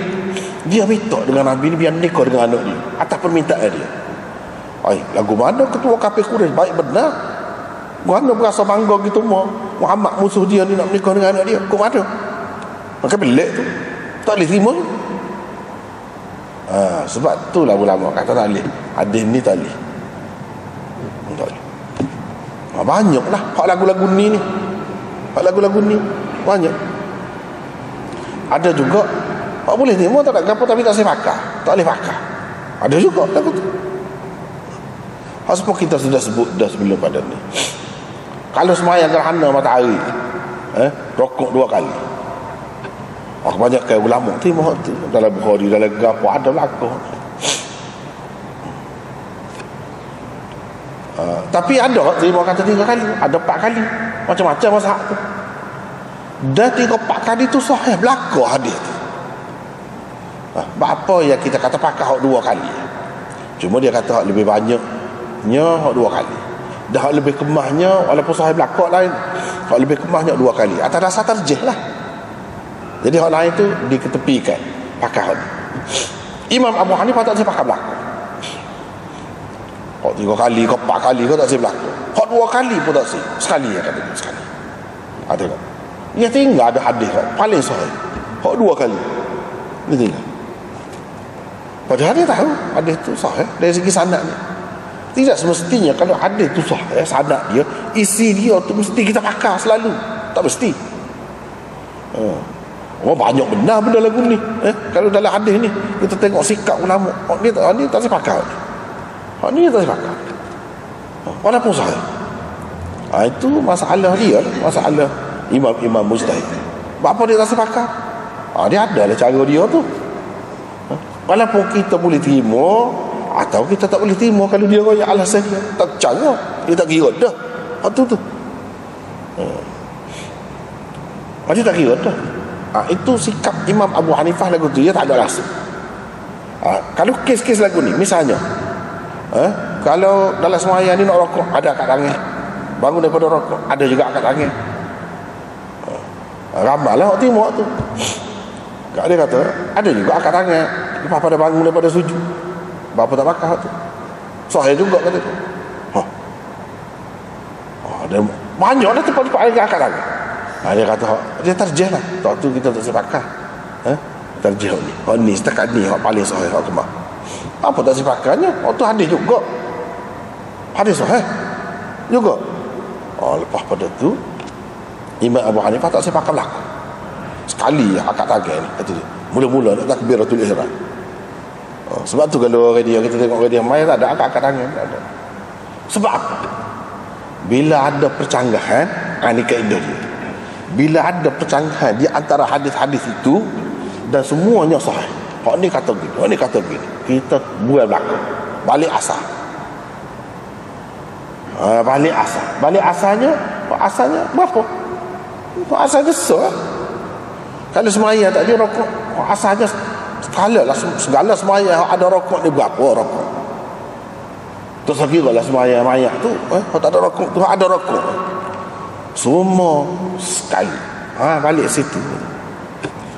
Dia minta dengan Nabi ni biar nikah dengan anak dia atas permintaan dia. Lagu mana ketua kafir Quraisy baik benar. Mana berasa bangga gitu Muhammad musuh dia ni nak menikah dengan anak dia. Kau mana? Maka pelik tu. Tak boleh terima. Sebab tu lah ulama kata tak boleh. Hadis ni tak boleh. Tak boleh. Banyak lah hak lagu-lagu ni. Hak lagu-lagu ni banyak. Ada juga hak boleh terima tak ada apa tapi tak saya pakai. Tak boleh pakai. Ada juga lagu tu. Semua kita sudah sebut dah sebelum pada ni. Kalau sembahyang gerhana matahari, rokok 2 kali. Kebanyakan ulama terima tu dalam Bukhari, dalam gapo ada belakang. Tapi ada terima kata 3 kali, ada 4 kali. Macam-macam mazhab tu. Dan 3-4 kali tu sahih belakang hadis tu. Apa yang kita kata pakai hak 2 kali. Cuma dia kata hak lebih banyaknya hak 2 kali. Dah hak lebih kemahnya walaupun sahih belakang lain, hak lebih kemahnya 2 kali. Atas dasar tarjih lah. Jadi hak lain tu diketepikan pakai hak ni. Imam Abu Hanifah tak boleh pakai belakang. Hak 3 kali, kau 4 kali kau tak boleh belakang. Hak 2 kali pun tak boleh. Sekali ya kata dia, sekali. Tengok. Dia tinggal ada hadis paling sahih. Hak 2 kali. Dia tinggal. Padahal dia tahu hadis tu sahih dari segi sanad ni. Tidak semestinya kalau hadis tu sahih sanad dia, isi dia tu mesti kita pakai selalu. Tak mesti. Banyak benar benda lagu ni. Kalau dalam hadis ni kita tengok sikap ulama, dia tak boleh pakai. Ni tak boleh pakai. Walaupun sahih. Itu masalah dia lah. Masalah imam mujtahid. Apa dia tak boleh pakai? Dia ada lah cara dia tu. Walaupun kita boleh terima atau kita tak boleh terima kalau dia royak alasan dia tak percaya, dia tak kira dah. Tu dia tak kira dah. Itu sikap Imam Abu Hanifah lagu tu, dia tak ada rasa. Kalau kes-kes lagu ni misalnya, kalau dalam sembahyang ni nak rokok, ada akad tangan. Bangun daripada rokok, ada juga akad tangan. Ramailah orang terima tu. Dia kata ada juga akad tangan lepas pada bangun daripada sujud. Bapa tak pakai tu. Sahih juga kata tu. Ada banyaklah tempat-tempat yang akad tangan. Dia kata dia tarjih lah. Tak tu kita tak boleh pakai. Tarjih ni. Ni setakat ni hak paling sahih hak kemah. Apa tak boleh pakainya? Tu hadis juga. Hadis sahih juga. Lepas pada tu Imam Abu Hanifah tak boleh pakai belakang. Sekali akad tangan ni kata dia. Mula-mula nak takbiratul ihram. Sebab tu kalau orang dia kita tengok orang dia main tak ada akad tangan, tak ada. Sebab apa? Bila ada percanggahan, ni kaedah dia. Bila ada percanggahan di antara hadis-hadis itu dan semuanya sahih. Hak ni kata gini, hak ni kata gini. Kita buat belakang. Balik asal. Balik asal. Balik asalnya berapa? Asalnya sah. Kalau semaya tak ada rokok, asalnya segala semaya ada rokok ni berapa rokok. Terus kira lah semaya mayat tu, tak ada rokok tu ada rokok. Semua sekali. balik situ.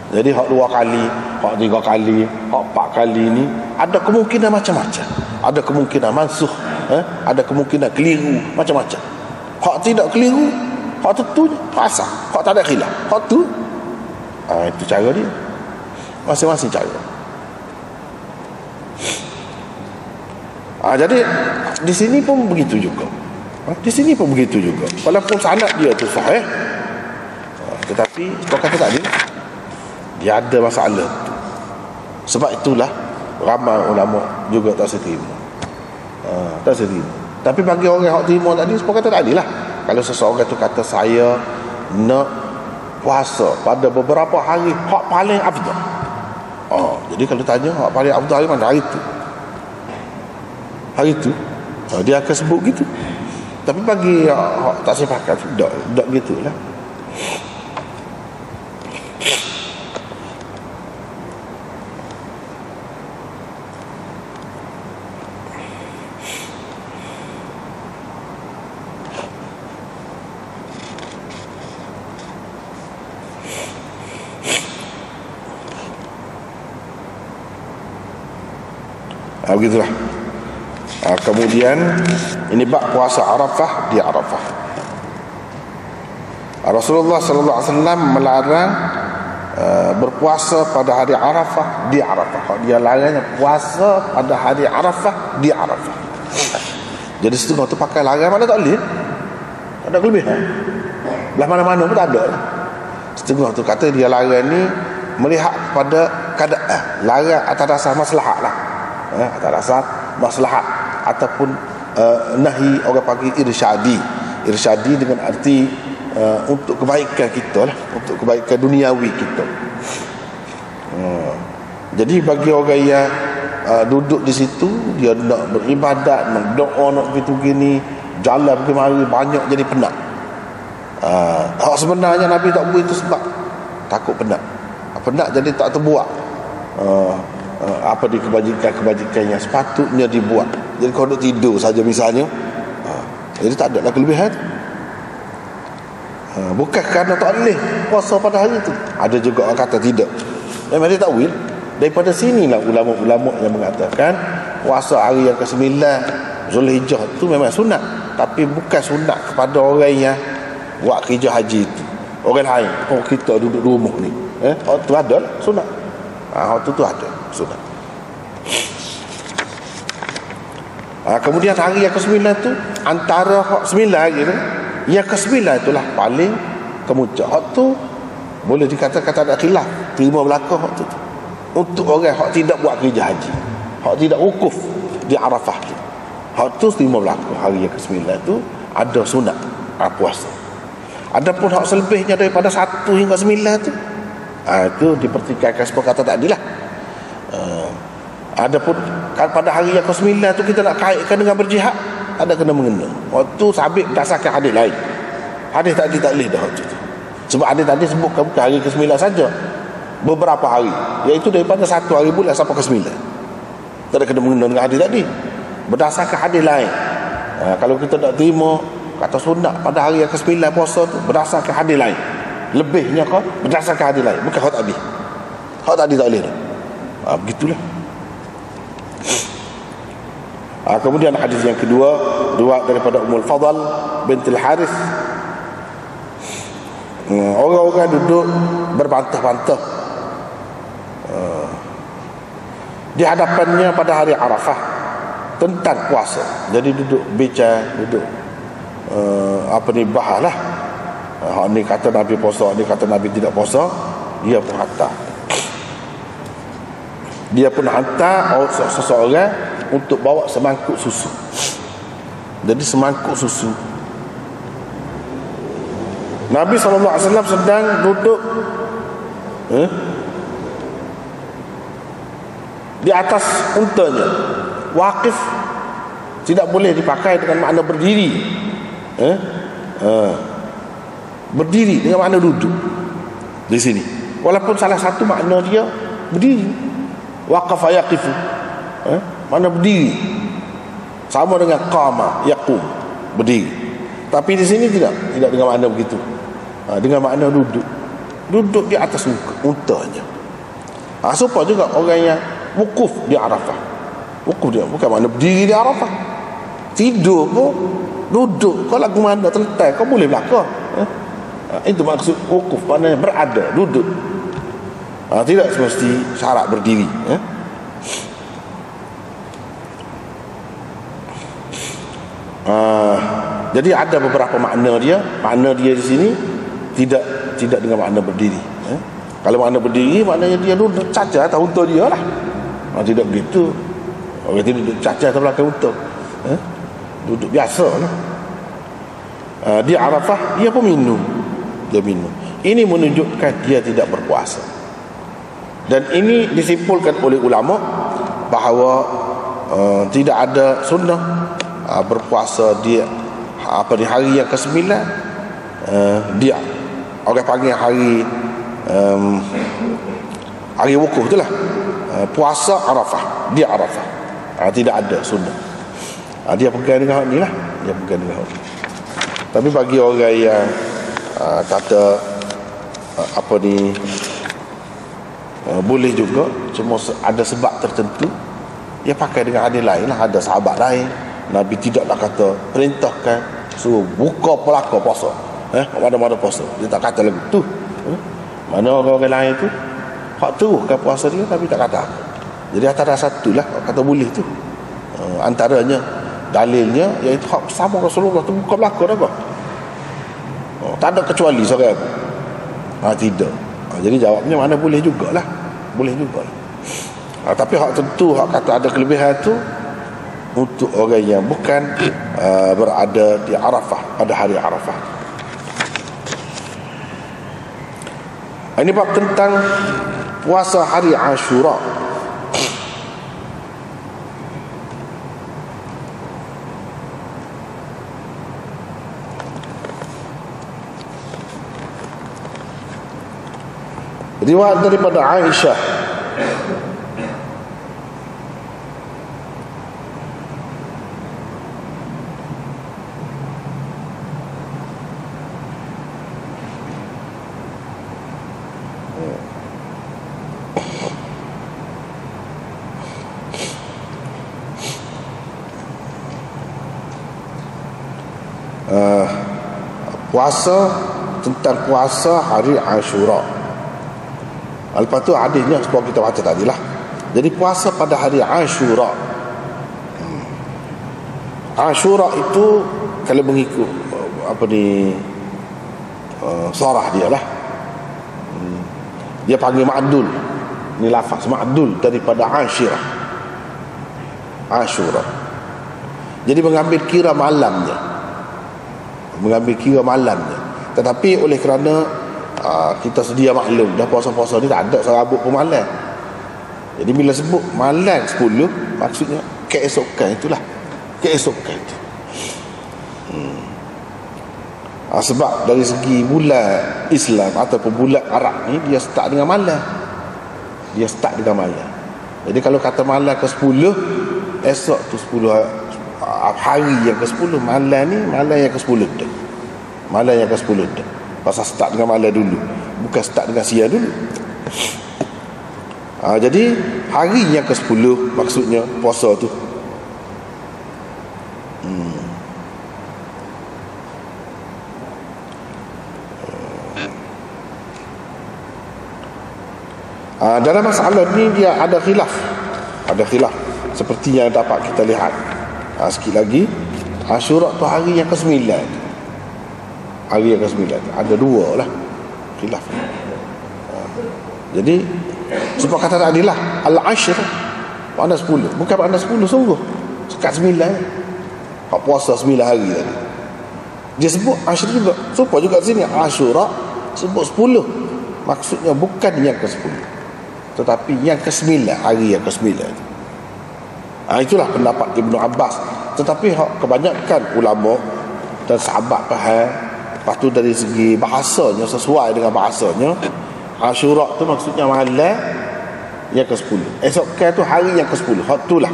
Jadi hak 2 kali, hak 3 kali, hak 4 kali ni ada kemungkinan macam-macam. Ada kemungkinan mansuh, ada kemungkinan keliru, macam-macam. Hak tidak keliru, hak tentu asal, hak tak ada khilaf. Hak tu itu cara dia. Masing-masing cara. Jadi di sini pun begitu juga. Di sini pun begitu juga. Walaupun sanad dia tu sahih, tetapi kau kata tadi dia ada masalah tu. Sebab itulah ramai ulama juga tak seterima. Tak seterima. Tapi bagi orang yang terima tadi, sebab kata tadi lah, kalau seseorang tu kata saya nak puasa pada beberapa hari hak paling afdal. Jadi kalau tanya hak paling afdal hari mana? Hari tu. Hari tu dia akan sebut gitu. Tapi bagi hak tak sepakat, tak gitulah. Begitulah. Kemudian ini bab puasa Arafah di Arafah. Rasulullah sallallahu alaihi wasallam melarang berpuasa pada hari Arafah di Arafah. Dia larangnya puasa pada hari Arafah di Arafah. Jadi setengah tu pakai larang, mana tak boleh. Tak ada kelebihan. Belah mana-mana pun tak ada. Setengah tu kata dia larang ni melihat pada keadaan, larang atas dasar maslahat lah. Atas dasar maslahat ataupun nahi orang panggil irsyadi dengan arti untuk kebaikan kita lah, untuk kebaikan duniawi kita. Jadi bagi orang yang duduk di situ, dia nak beribadat, nak doa, nak begitu gini, jalan pergi mari, banyak jadi penat. Sebenarnya Nabi tak buat itu sebab takut penat. Penat jadi tak terbuat apa di kebajikan yang sepatutnya dibuat. Jadi kalau duduk tidur saja misalnya, jadi tak ada lah kelebihan. Bukan kerana tak boleh puasa pada hari itu. Ada juga orang kata tidak. Memang dia takwil. Daripada sinilah ulama-ulama yang mengatakan puasa hari yang ke-9 Zulhijjah itu memang sunat, tapi bukan sunat kepada orang yang buat kerja haji itu. Orang lain, kita duduk di rumah ni, itu ada sunat. Waktu tu ada sunat. Kemudian hari yang ke-9 tu, antara 9 hari tu, yang ke-9 itulah paling kemuncak. Hak tu boleh dikatakan ada khilaf, terima belakang hak tu. Untuk orang hak tidak buat kerja haji, hak tidak wukuf di Arafah tu, hak tu terima belakang. Hari yang ke-9 tu ada sunat puasa. Adapun hak selebihnya daripada 1 hingga 9 tu, itu dipertikaikan seperti kata tadi lah. Adapun pada hari yang ke-9 tu kita nak kaitkan dengan berjihad, ada kena mengena. Waktu sabit berdasarkan hadis lain. Hadis tadi tak boleh dah waktu tu. Sebab hadis tadi sebutkan bukan hari ke-9 saja, beberapa hari, iaitu daripada 1 hari bulan sampai ke-9. Tak ada kena mengena dengan hadis tadi, berdasarkan hadis lain. Kalau kita tak terima kata sunat pada hari yang ke-9 puasa tu berdasarkan hadis lain, lebihnya kau berdasarkan hadis lain, bukan hak tadi. Hak tadi tak boleh dah. Begitulah. Kemudian hadis yang kedua, riwayat daripada Ummul Fadl bintul Harith. Orang-orang duduk berbantah-bantah di hadapannya pada hari Arafah tentang puasa. Jadi duduk bincang, duduk bahas lah. Ni kata Nabi puasa, ni kata Nabi tidak puasa. Dia pun hantar seseorang untuk bawa semangkuk susu. Jadi semangkuk susu. Nabi SAW sedang duduk di atas untanya. Waqif tidak boleh dipakai dengan makna berdiri. Berdiri dengan makna duduk di sini. Walaupun salah satu makna dia berdiri. Waqafa yaqifu, makna berdiri, sama dengan qama yaqum, berdiri. Tapi di sini tidak dengan makna begitu, dengan makna duduk. duduk di atas untanya. Supaya juga orang yang wukuf di Arafah. Wukuf dia bukan makna berdiri di Arafah. Tidur pun duduk. Kau lagu mana terletak, kau boleh belakang. Itu maksud wukuf, maknanya berada, duduk. Tidak semesti syarat berdiri. Jadi ada beberapa makna dia. Makna dia di sini tidak dengan makna berdiri. Kalau makna berdiri, maknanya dia duduk caca atau unta dia lah. Tidak begitu. Orang tidak duduk caca atau belakang unta. Duduk biasa lah. Di Arafah dia pun minum. Dia minum. Ini menunjukkan dia tidak berpuasa. Dan ini disimpulkan oleh ulama bahawa tidak ada sunnah berpuasa dia di hari yang ke-9. Dia orang panggil hari wukuf itulah, puasa Arafah, dia Arafah. Tidak ada sunnah. Dia pegang dengan ni lah, dia pegang dengan ni. Tapi bagi orang yang kata boleh juga, cuma ada sebab tertentu, dia pakai dengan hadis lain lah. Ada sahabat lain, Nabi tidaklah kata perintahkan suruh buka pelaka puasa, mana-mana puasa. Dia tak kata lagu tu. Mana orang-orang lain tu hak teruskan puasa dia tapi tak kata apa. Jadi antara satulah kata boleh tu. Antaranya dalilnya iaitu hak sama Rasulullah tu buka belaka dah apa. Tak ada kecuali seorang. Tidak. Jadi jawabnya mana boleh jugalah. Boleh jugalah. Tapi hak tentu hak kata ada kelebihan tu untuk orang yang bukan berada di Arafah pada hari Arafah. Ini bab tentang puasa hari Ashura. Riwayat daripada Aisyah puasa, tentang puasa hari Ashura. Lepas tu hadisnya sebab kita baca tadilah. Jadi puasa pada hari Ashura. Ashura itu kalau mengikut sarah dia lah. Dia panggil ma'dul. Ni lafaz ma'dul daripada Ashirah. Ashura. Jadi mengambil kira malamnya. Tetapi oleh kerana kita sedia maklum dah puasa-puasa ni tak ada serabut pun malam. Jadi bila sebut malam 10, maksudnya keesokan itulah. Keesokan itu. Sebab dari segi bulan Islam ataupun bulan Arab ni dia start dengan malam. Jadi kalau kata malam ke-10, esok tu 10 hari yang ke-10, malam ni malam yang ke-10 dah. Malam yang ke-10 dah. Pasal start dengan malam dulu, bukan start dengan siang dulu. Jadi hari yang ke-10 maksudnya puasa tu. Dalam masalah ni dia ada khilaf. Seperti yang dapat kita lihat. Sikit lagi, Ashura tu hari yang ke-9. Hari yang ke-9 ada dua lah khilaf. Jadi sebab kata tadi lah Al-Ashr makna 10, bukan makna 10 sungguh sekat 9. Hak puasa 9 hari tadi dia sebut Ashr juga. Supaya juga sini Ashura sebut 10, maksudnya bukan yang ke-10 tetapi yang ke-9, hari yang ke-9. Itulah pendapat Ibnu Abbas. Tetapi kebanyakan ulama dan sahabat faham. Lepas tu dari segi bahasanya, sesuai dengan bahasanya, Ashura tu maksudnya malam yang ke-10. Esokkan tu hari yang ke-10. Hak itulah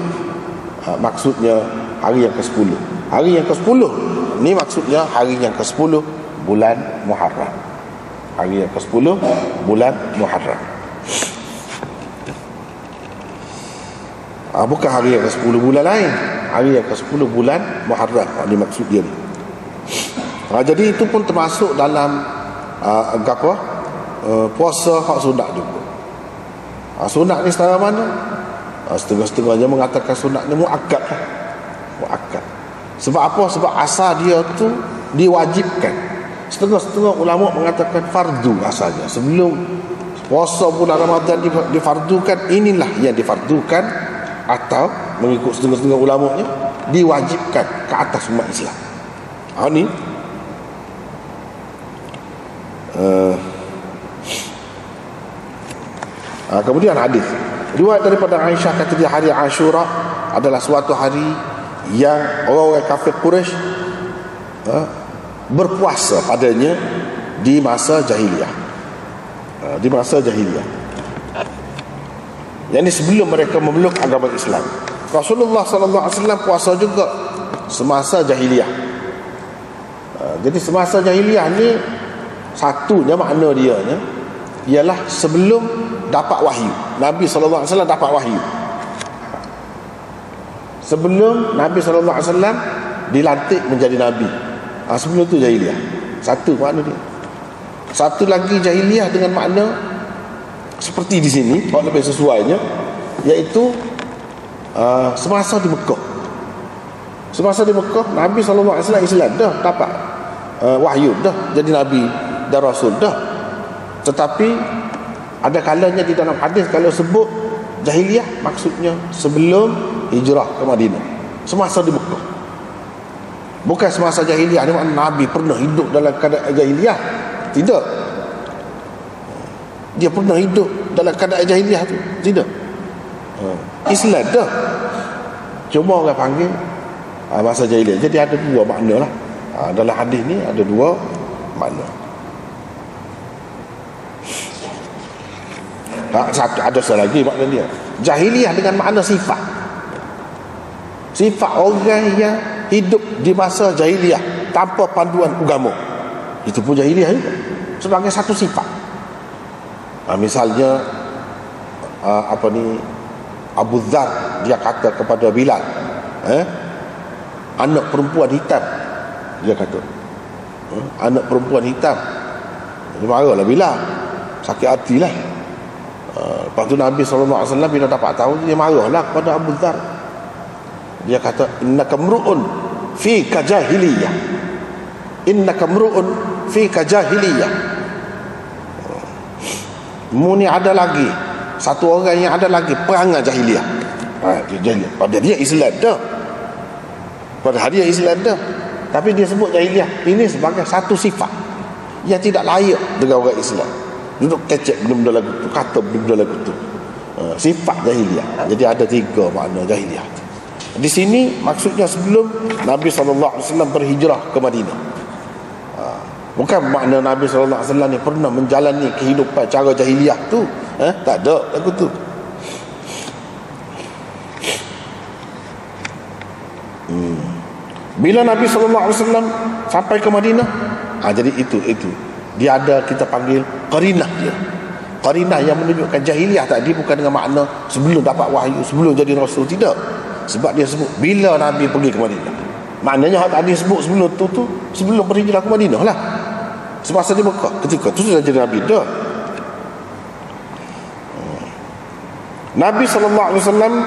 maksudnya hari yang ke-10. Hari yang ke-10 ni maksudnya hari yang ke-10 bulan Muharram. Hari yang ke-10 bulan Muharram. Bukan hari yang ke-10 bulan lain, hari yang ke-10 bulan Muharram. Ini maksud dia ni. Jadi itu pun termasuk dalam puasa hak sunat juga. Sunat ni setara mana? Setengah-setengahnya mengatakan sunat ni muakkad lah. Muakkad. Sebab apa? Sebab asal dia tu diwajibkan. Setengah-setengah ulama mengatakan fardu asalnya. Sebelum puasa bulan Ramadan difardukan, inilah yang difardukan, atau mengikut setengah-setengah ulamanya diwajibkan ke atas umat Islam. Ini kemudian hadis riwayat daripada Aisyah, kata dia, hari Ashura adalah suatu hari yang orang-orang kafir Quraisy berpuasa padanya di masa jahiliyah. Di masa jahiliyah, yang ini sebelum mereka memeluk agama Islam. Rasulullah SAW puasa juga semasa jahiliyah. Jadi semasa jahiliyah ni, satunya makna dia ialah sebelum dapat wahyu. Nabi SAW dapat wahyu. Sebelum Nabi SAW dilantik menjadi Nabi. Sebelum tu jahiliyah. Satu makna dia. Satu lagi jahiliyah dengan makna seperti di sini, kalau lebih sesuainya, iaitu semasa di Mekah. Semasa di Mekah, Nabi SAW Islam dah dapat wahyu, dah jadi Nabi dan Rasul dah. Tetapi ada kalanya di dalam hadis kalau sebut jahiliyah, maksudnya sebelum hijrah ke Madinah, semasa di Mekah. Bukan semasa jahiliyah ni makna Nabi pernah hidup dalam keadaan jahiliyah. Tidak. Dia pernah hidup dalam keadaan jahiliyah tu. Tidak. Islam dah. Cuma orang panggil masa jahiliyah. Jadi ada dua makna lah. Dalam hadis ni ada dua makna. Satu, ada satu lagi makna dia. Jahiliyah dengan makna sifat. Sifat orang yang hidup di masa jahiliyah tanpa panduan agama, itu pun jahiliyah juga, sebagai satu sifat. Misalnya Abu Dzar, dia kata kepada Bilal, anak perempuan hitam, dia kata anak perempuan hitam. Dia marahlah Bilal, sakit hatilah. Lepas tu Nabi SAW bila dapat tahu, dia marahlah kepada Abu Dzar. Dia kata, innaka mru'un fika jahiliyah, innaka mru'un fika jahiliyah. Muni ada lagi satu orang yang ada lagi perangai jahiliyah. Pada dia Islam dah, pada dia Islam dah, tapi dia sebut jahiliyah ini sebagai satu sifat yang tidak layak dengan orang Islam. Duduk kecek benda-benda lagu tu, kata benda-benda lagu tu, sifat jahiliyah. Jadi ada tiga makna jahiliyah. Di sini maksudnya sebelum Nabi SAW berhijrah ke Madinah. Bukan makna Nabi SAW ni pernah menjalani kehidupan cara jahiliyah tu. Tak ada lagu tu. Bila Nabi SAW sampai ke Madinah, jadi itu dia ada, kita panggil qarinah dia. Qarinah yang menunjukkan jahiliyah tadi bukan dengan makna sebelum dapat wahyu, sebelum jadi Rasul, tidak. Sebab dia sebut bila Nabi pergi ke Madinah. Maknanya hak tadi sebut sebelum tu sebelum berhijrah ke Madinah lah. Semasa di Mekah, ketika tu sudah jadi Nabi dah. Nabi SAW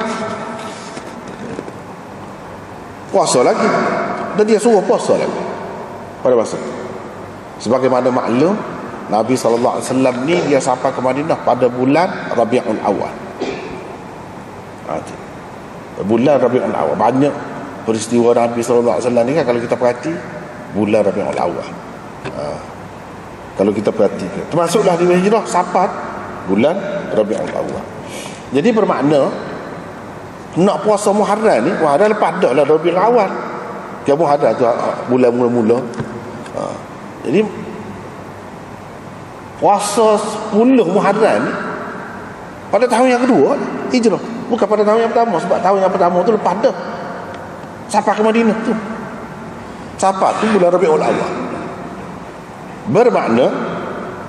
puasa lagi, dan dia suruh puasa lagi pada masa itu. Sebagaimana maklum, Nabi SAW ni dia sampai ke Madinah pada bulan Rabiul Awal. Bulan Rabiul Awal, banyak peristiwa Nabi SAW ni kan, kalau kita perhati bulan Rabiul Awal. Kalau kita perhatikan, termasuklah di hijrah sampai bulan Rabiul Awal. Jadi bermakna nak puasa Muharram ni, Muharram lepas dah lah Rabiul Awal. Dia Muharram tu bulan mula-mula. Jadi puasa 10 Muharram ni pada tahun yang kedua hijrah, bukan pada tahun yang pertama. Sebab tahun yang pertama tu lepas dah sampai ke Madinah tu, sampai tu bulan Rabiul Awal. Bermakna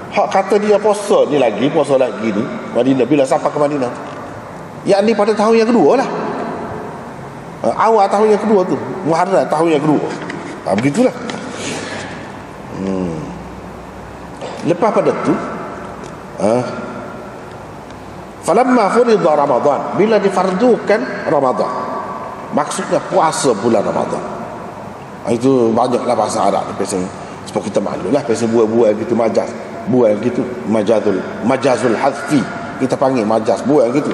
Hak kata dia puasa lagi ni Madinah, bila sampai ke Madinah, yang ni pada tahun yang kedua lah, awal tahun yang kedua tu, Muharram tahun yang kedua. Begitulah. Lepas pada tu, falamma furida Ramadan, bila difardukan Ramadan, maksudnya puasa bulan Ramadan. Itu banyaklah bahasa Arab ni, biasanya sebab kita maklum lah, biasanya buat-buat gitu, buat gitu, majazul hadfi, kita panggil majaz buat gitu.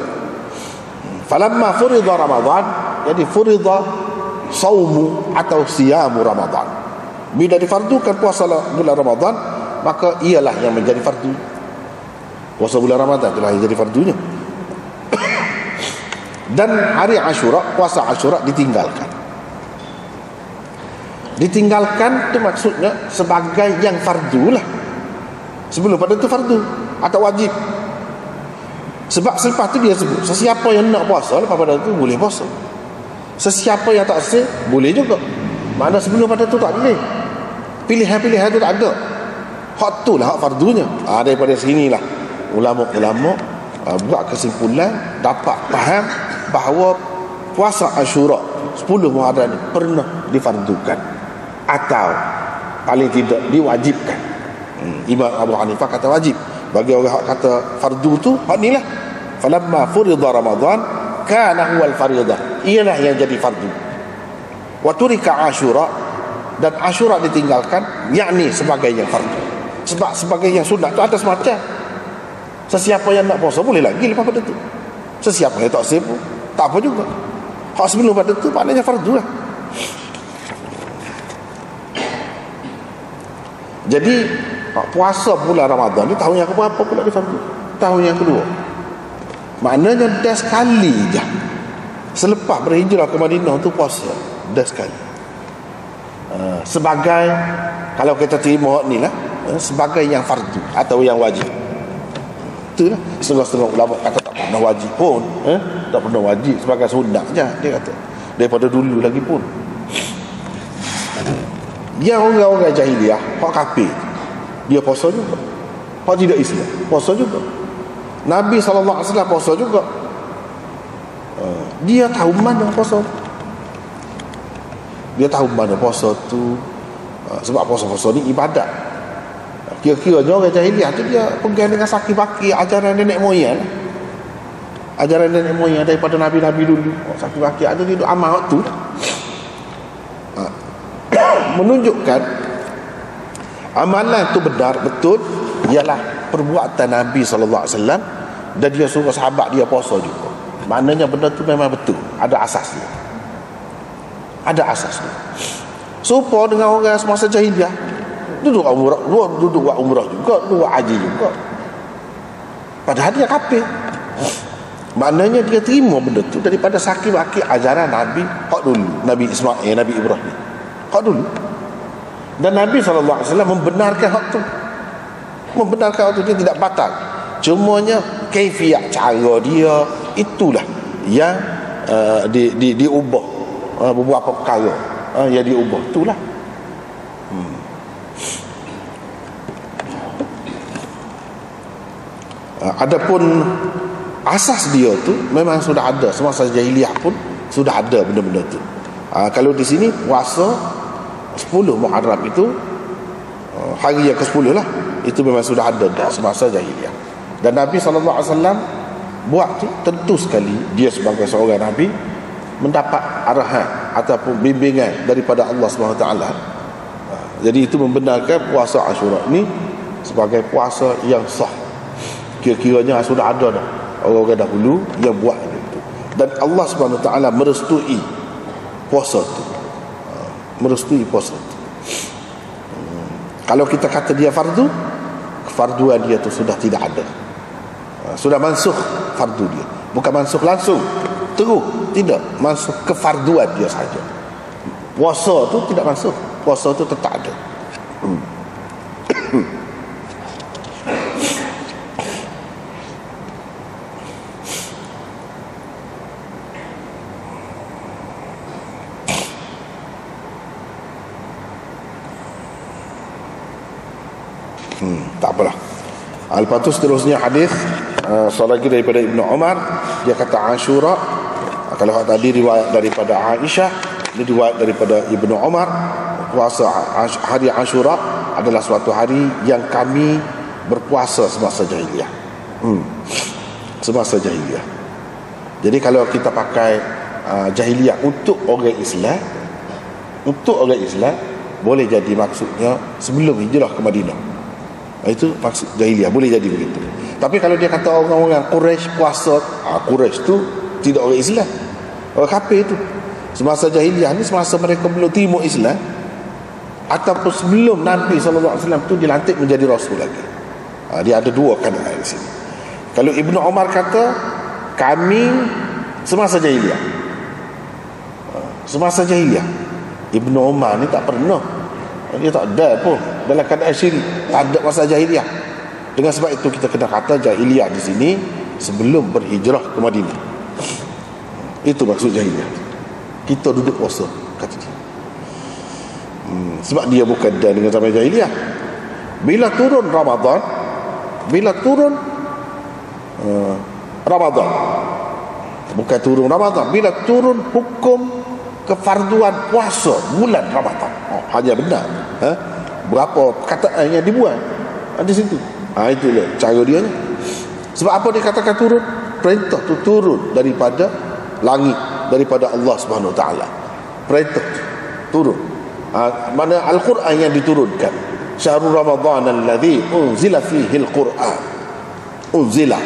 Falamma furida Ramadan, jadi furida saumu atau siyamu Ramadan, bila difardukan puasa bulan Ramadan, maka ialah yang menjadi fardu. Puasa bulan Ramadan itulah yang jadi fardunya. Dan hari Ashura, puasa Ashura ditinggalkan. Ditinggalkan itu maksudnya sebagai yang fardu lah. Sebelum pada itu fardu atau wajib. Sebab selepas tu dia sebut, sesiapa yang nak puasa lepas pada itu boleh puasa. Sesiapa yang tak sah boleh juga. Mana sebelum pada itu tak boleh. Pilihan-pilihan itu tak ada. Hak tu lah hak fardunya. Daripada sinilah ulama-ulama buat kesimpulan, dapat faham bahawa puasa Ashura 10 Muharram ni pernah difardukan atau paling tidak diwajibkan. Imam Abu Hanifah kata wajib. Bagi orang hak kata fardu tu hak ni lah, falamma furida Ramadan kana huwal faridah, ialah yang jadi fardu. Wa turika Ashura, dan Ashura ditinggalkan, yakni sebagai yang fardu. Sebab sebagai yang sunat tu ada semacam. Sesiapa yang nak puasa boleh lagi lepas pada tu. Sesiapa yang tak sibuk tak apa juga. Hak sebelum pada tu maknanya fardu lah. Jadi puasa bulan Ramadan ni tahun yang keberapa pula dia fardu? Tahun yang kedua. Maknanya dah sekali je selepas berhijrah ke Madinah tu puasa dah sekali. Sebagai, kalau kita terima ni lah, sebagai yang fardu atau yang wajib. Itulah setengah-setengah ulama kata tak pernah wajib pun, tak pernah wajib, sebagai sunat je dia kata, daripada dulu lagi pun. Yang orang-orang jahiliah, hak kafir, dia puasa juga. Hak tidak Islam, puasa juga. Nabi SAW puasa juga. Dia tahu mana puasa. Dia tahu mana puasa tu. Sebab puasa-puasa ni ibadat. Kira-kiranya orang jahiliah tu dia pegang dengan saki-baki ajaran nenek moyang. Ajaran nenek moyang daripada Nabi-Nabi dulu. Saki-baki ada dia amal waktu. Menunjukkan amalan itu benar, betul, ialah perbuatan Nabi SAW, dan dia suruh sahabat dia puasa juga. Maknanya benda tu memang betul, ada asas dia. Ada asas dia. Serupa dengan orang semasa jahiliah, duduk buat umrah juga, duduk buat haji juga, padahal dia kafir. Maknanya dia terima benda tu daripada saki-baki ajaran Nabi hak dulu, Nabi Ismail, Nabi Ibrahim hak dulu. Dan Nabi SAW membenarkan hak tu. Membenarkan hak tu, dia tidak batal. Cumanya kaifiat cara dia itulah yang diubah. Beberapa perkara yang diubah, itulah. Adapun asas dia tu memang sudah ada semasa jahiliah pun sudah ada benda-benda tu. Kalau di sini puasa 10 Muharram itu hari yang ke-10 lah, itu memang sudah ada dah semasa jahiliah. Dan Nabi SAW buat tu tentu sekali dia sebagai seorang Nabi mendapat arahan ataupun bimbingan daripada Allah SWT. Jadi itu membenarkan puasa Ashura ni sebagai puasa yang sah. Kira-kiranya sudah ada dah orang-orang dahulu yang buat itu. Dan Allah SWT merestui puasa tu. Merestui puasa tu. Kalau kita kata dia fardu, kefarduan dia tu sudah tidak ada. Sudah mansukh fardu dia. Bukan mansukh langsung terus, tidak, mansukh kefarduan dia saja. Puasa tu tidak mansukh, puasa tu tetap ada. Tak apalah. Lepas tu seterusnya hadis lagi daripada Ibnu Umar, dia kata Ashura. Kalau tadi riwayat daripada Aisyah, ini riwayat daripada Ibnu Umar, puasa hari Ashura adalah suatu hari yang kami berpuasa semasa jahiliyah. Semasa jahiliyah. Jadi kalau kita pakai jahiliyah untuk orang Islam, boleh jadi maksudnya sebelum hijrah ke Madinah. Itu maksud jahiliyah, boleh jadi begitu. Tapi kalau dia kata orang-orang Quraisy puasa, Quraisy tu tidak orang Islam, orang kafir itu. Semasa jahiliyah ni, semasa mereka belum terima Islam, ataupun sebelum Nabi SAW tu dilantik menjadi Rasul lagi. Dia ada dua keadaan di sini. Kalau Ibnu Umar kata kami semasa jahiliyah, semasa jahiliyah, Ibnu Umar ni tak pernah, dia tak ada pun dalam keadaan syirik, tak ada masa jahiliyah. Dengan sebab itu kita kena kata jahiliyah di sini sebelum berhijrah ke Madinah. Itu maksud jahiliyah. Kita duduk puasa, kata dia. Sebab dia bukan dengan zaman jahiliyah. Bila turun Ramadan, Ramadan, bukan turun Ramadan, bila turun hukum kefarduan puasa bulan Ramadan, hanya benar berapa perkataan yang dibuat di situ. Itulah cara dia ni. Sebab apa dikatakan turun? Perintah tu turun daripada langit, daripada Allah Subhanahu Wa Taala. Perintah turun. Mana Al-Quran yang diturunkan. Syahrul Ramadan alladhi unzila fihi al-Quran. Unzila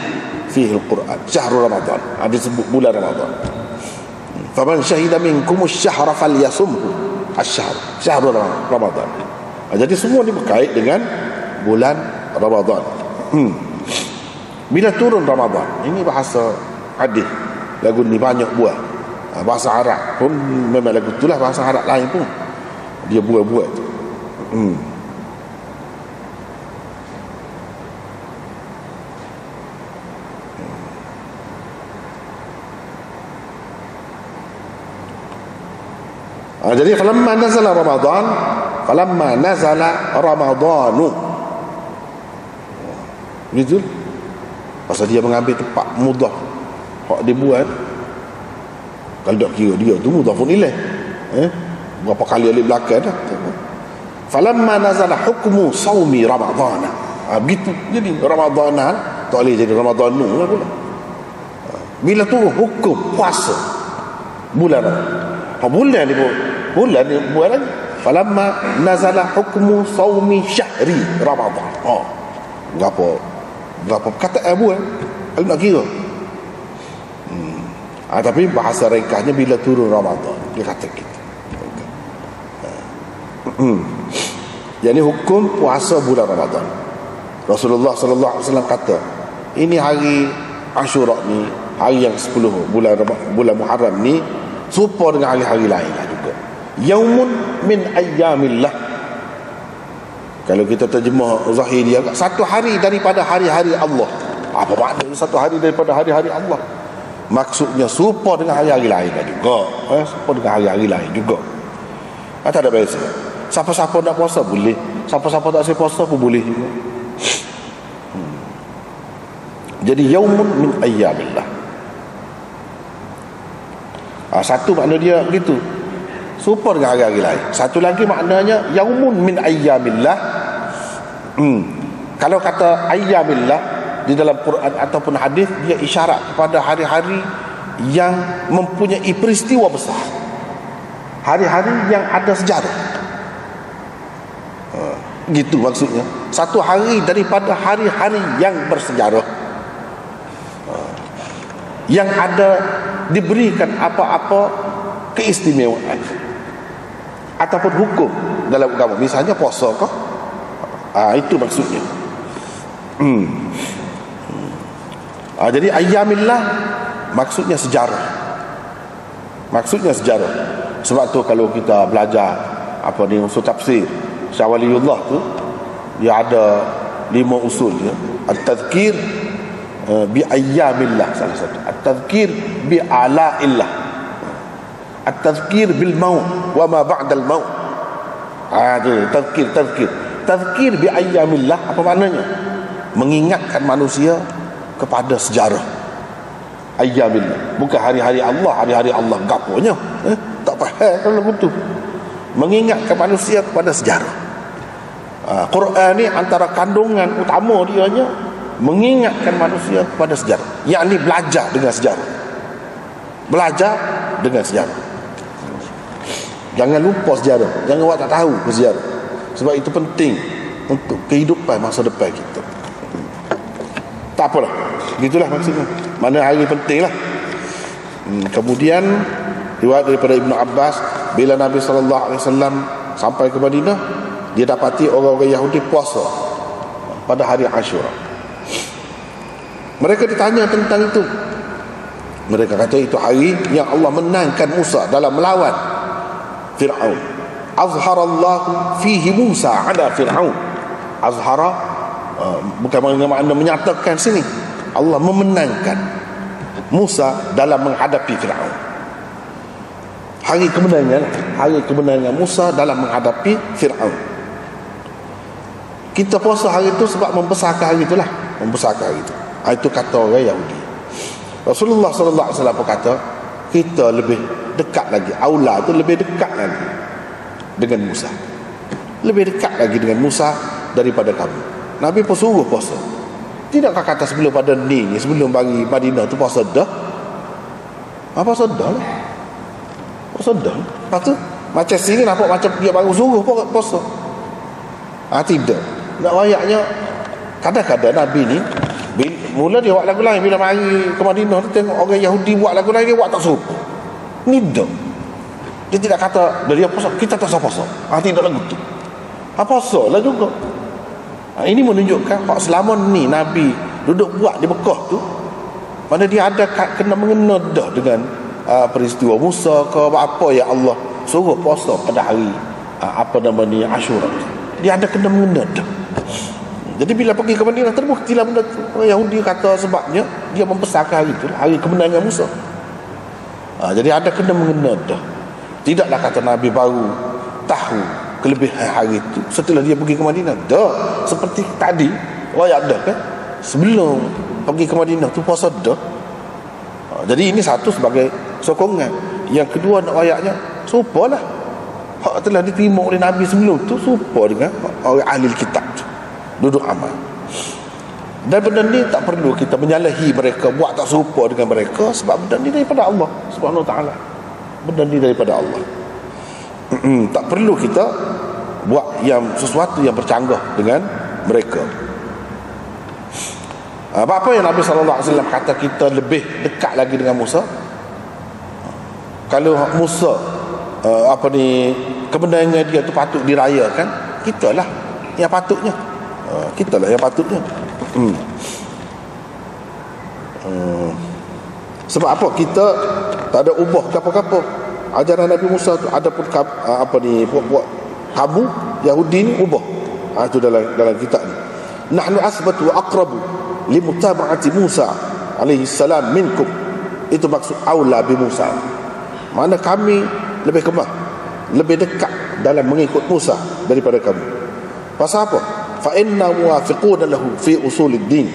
fihi al-Quran. Syahrul Ramadan. Disebut bulan Ramadan. Faman syahida minkum asy-syahra falyasumhu. Asy-syahr. Syahrul Ramadan. Jadi semua ni berkait dengan bulan Ramadan. Bila turun Ramadan, ini bahasa hadis. Lagu ni banyak buat. Bahasa Arab pun memang lagu itulah, bahasa Arab lain pun dia buat-buat. Jadi falamma nazala Ramadanu, gitu. Pasal dia mengambil tempat mudah hak dia buat. Kalau tak kira dia tu mudhafun ilaih, berapa kali alif belakang dah. Falamma nazala hukmu saumi Ramadhan. Begitu. Jadi Ramadhan tak boleh jadi Ramadhanu lah pula. Bila turun hukum puasa bulan bulan ni buat lagi. Falamma nazala hukmu saumi syahri Ramadhan. Berapa perkataan buat kalau nak kira. Tapi bahasa ringkasnya bila turun Ramadan dia kata gitu. Jadi hukum puasa bulan Ramadan. Rasulullah sallallahu alaihi wasallam kata, ini hari Ashura ni, hari yang 10 bulan Muharram ni serupa dengan hari-hari lain lah juga. Yaumun min ayyamillah. Kalau kita terjemah zahir dia, satu hari daripada hari-hari Allah. Apa maknanya satu hari daripada hari-hari Allah? Maksudnya serupa dengan hari-hari lain lah juga. Serupa dengan hari-hari lain juga. Tak ada beza. Siapa-siapa nak puasa boleh, siapa-siapa tak puasa pun boleh juga. Jadi yaumun min ayyamillah. Satu makna dia begitu, serupa dengan hari-hari lain. Satu lagi maknanya yaumun min ayyamillah. Kalau kata ayyamillah di dalam Quran ataupun hadis, dia isyarat kepada hari-hari yang mempunyai peristiwa besar, hari-hari yang ada sejarah. Gitu maksudnya. Satu hari daripada hari-hari yang bersejarah, yang ada diberikan apa-apa keistimewaan ataupun hukum dalam agama. Misalnya puasa kah? Itu maksudnya. Jadi ayyamillah maksudnya sejarah. Maksudnya sejarah. Sebab tu kalau kita belajar apa ni usul tafsir Syah Waliullah tu, dia ada 5 usul dia. At-tadhkir bi ayyamillah salah satu. At-tadhkir bi ala'illah. At-tadhkir bil maut wa ma ba'dal maut. Tu tadhkir. Tadhkir bi ayyamillah apa maknanya? mengingatkan manusia kepada sejarah ayyamillah, bukan hari-hari Allah. Hari-hari Allah gaponya, tak faham kalau begitu. Mengingatkan manusia kepada sejarah. Quran ni antara kandungan utama dianya mengingatkan manusia kepada sejarah, yakni belajar dengan sejarah. Belajar dengan sejarah. Jangan lupa sejarah, jangan awak tak tahu sejarah, sebab itu penting untuk kehidupan masa depan kita. Tak apalah, gitulah maksudnya. Mana hari penting lah. Kemudian riwayat daripada Ibnu Abbas, bila Nabi SAW sampai ke Madinah, dia dapati orang-orang Yahudi puasa pada hari Ashura. Mereka ditanya tentang itu. Mereka kata itu hari yang Allah menangkan Musa dalam melawan Fir'aun. Azharallahu fihi Musa ala Fir'aun. Azhara bukan makna menyatakan sini, Allah memenangkan Musa dalam menghadapi Fir'aun. Hari kemenangan Musa dalam menghadapi Fir'aun. Kita puasa hari itu sebab membesarkan hari itulah, membesarkan hari itu. Itu kata orang Yahudi. Rasulullah SAW pun kata kita lebih dekat lagi, aula itu lebih dekat lagi dengan Musa, lebih dekat lagi dengan Musa daripada kamu. Nabi pun suruh puasa. Tidakkah kata sebelum pada ni sebelum bagi Madinah tu puasa dah? Puasa dah lah, puasa dah. Lepas tu macam sini nampak macam dia baru suruh puasa. Tidak. Nak wayaknya kadang-kadang Nabi ni mula dia buat lagu lain, bila mari ke Madinah tu tengok orang Yahudi buat lagu lain, dia buat tak suruh. Ni dah. Dia tidak kata dia puasa, kita tak usah puasa. Tidak lagu tu. Puasa lah juga. Ini menunjukkan hak selama ni Nabi duduk buat di Mekah tu, mana dia ada kena mengena dah dengan peristiwa Musa ke apa yang Allah suruh puasa pada hari Ashura. Dia ada kena mengena dah. Jadi bila pergi ke Madinah terbuktilah benda tu. Yahudi kata sebabnya dia membesarkan hari itu, hari kemenangan Musa. Jadi ada kena mengena dah. Tidaklah kata Nabi baru tahu kelebihan hari itu setelah dia pergi ke Madinah. Dah, seperti tadi wayak dah kan, sebelum pergi ke Madinah tu puasa dah. Jadi ini satu sebagai sokongan. Yang kedua nak wayaknya serupalah hak telah diterima oleh Nabi sebelum tu, serupa dengan orang ahli kitab tu, duduk amal. Dan benda ni tak perlu kita menyalahi mereka, buat tak serupa dengan mereka, sebab benda ni daripada Allah Subhanahu Wa Taala. Benda ni daripada Allah. Tak perlu kita buat yang sesuatu yang bercanggah dengan mereka. Apa yang Nabi SAW kata kita lebih dekat lagi dengan Musa? Kalau Musa kemenangan dia tu patut dirayakan, kita lah yang patutnya. Sebab apa? Kita tak ada ubah apa-apa ajaran Nabi Musa tu. Ada pun buat kamu Yahudi ni ubah. Itu dalam kitab ni. Nahnu asbatu wa aqrabu li mutaba'ati Musa alaihi salam minkum. Itu maksud aula bi Musa. Mana kami lebih kemah, lebih dekat dalam mengikut Musa daripada kamu. Pasal apa? Fa inna muwafiquna lahu fi usuluddin.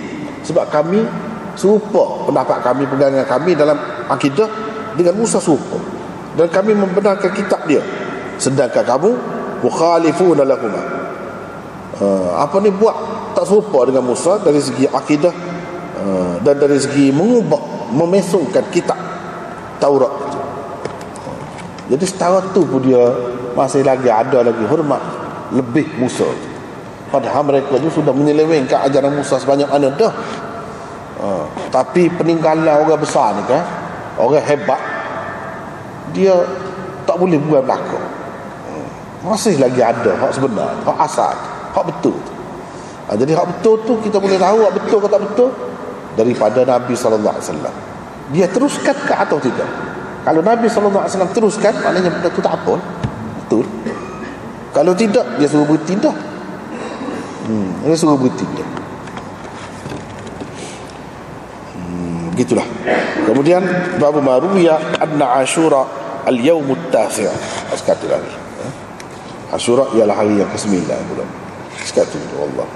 Sebab kami serupa pendapat kami, pegangan kami dalam akidah dengan Musa serupa, dan kami membenarkan kitab dia, sedangkan kamu mukhalifuna lahuma. Buat tak serupa dengan Musa dari segi akidah dan dari segi mengubah, memesongkan kitab Taurat itu. Jadi setara tu pun dia masih lagi ada lagi hormat lebih Musa. Padahal mereka tu sudah menyelewengkan ajaran Musa sebanyak mana dah. Tapi peninggalan orang besar ni kan, orang hebat, dia tak boleh buat belakang. Masih lagi ada hak sebenar, hak asal, hak betul. Jadi hak betul tu kita boleh tahu hak betul ke tak betul daripada Nabi SAW. Dia teruskan ke atau tidak? Kalau Nabi SAW teruskan, maknanya benda tu tak apa, betul. Kalau tidak, dia suruh berhenti dah. Dia suruh berhenti dah. Begitulah. Kemudian bab maruya anna Ashura al-yawmut tasi'. Sekali lagi. Ashura ialah hari yang ke-9 bulan. Sekali Allah.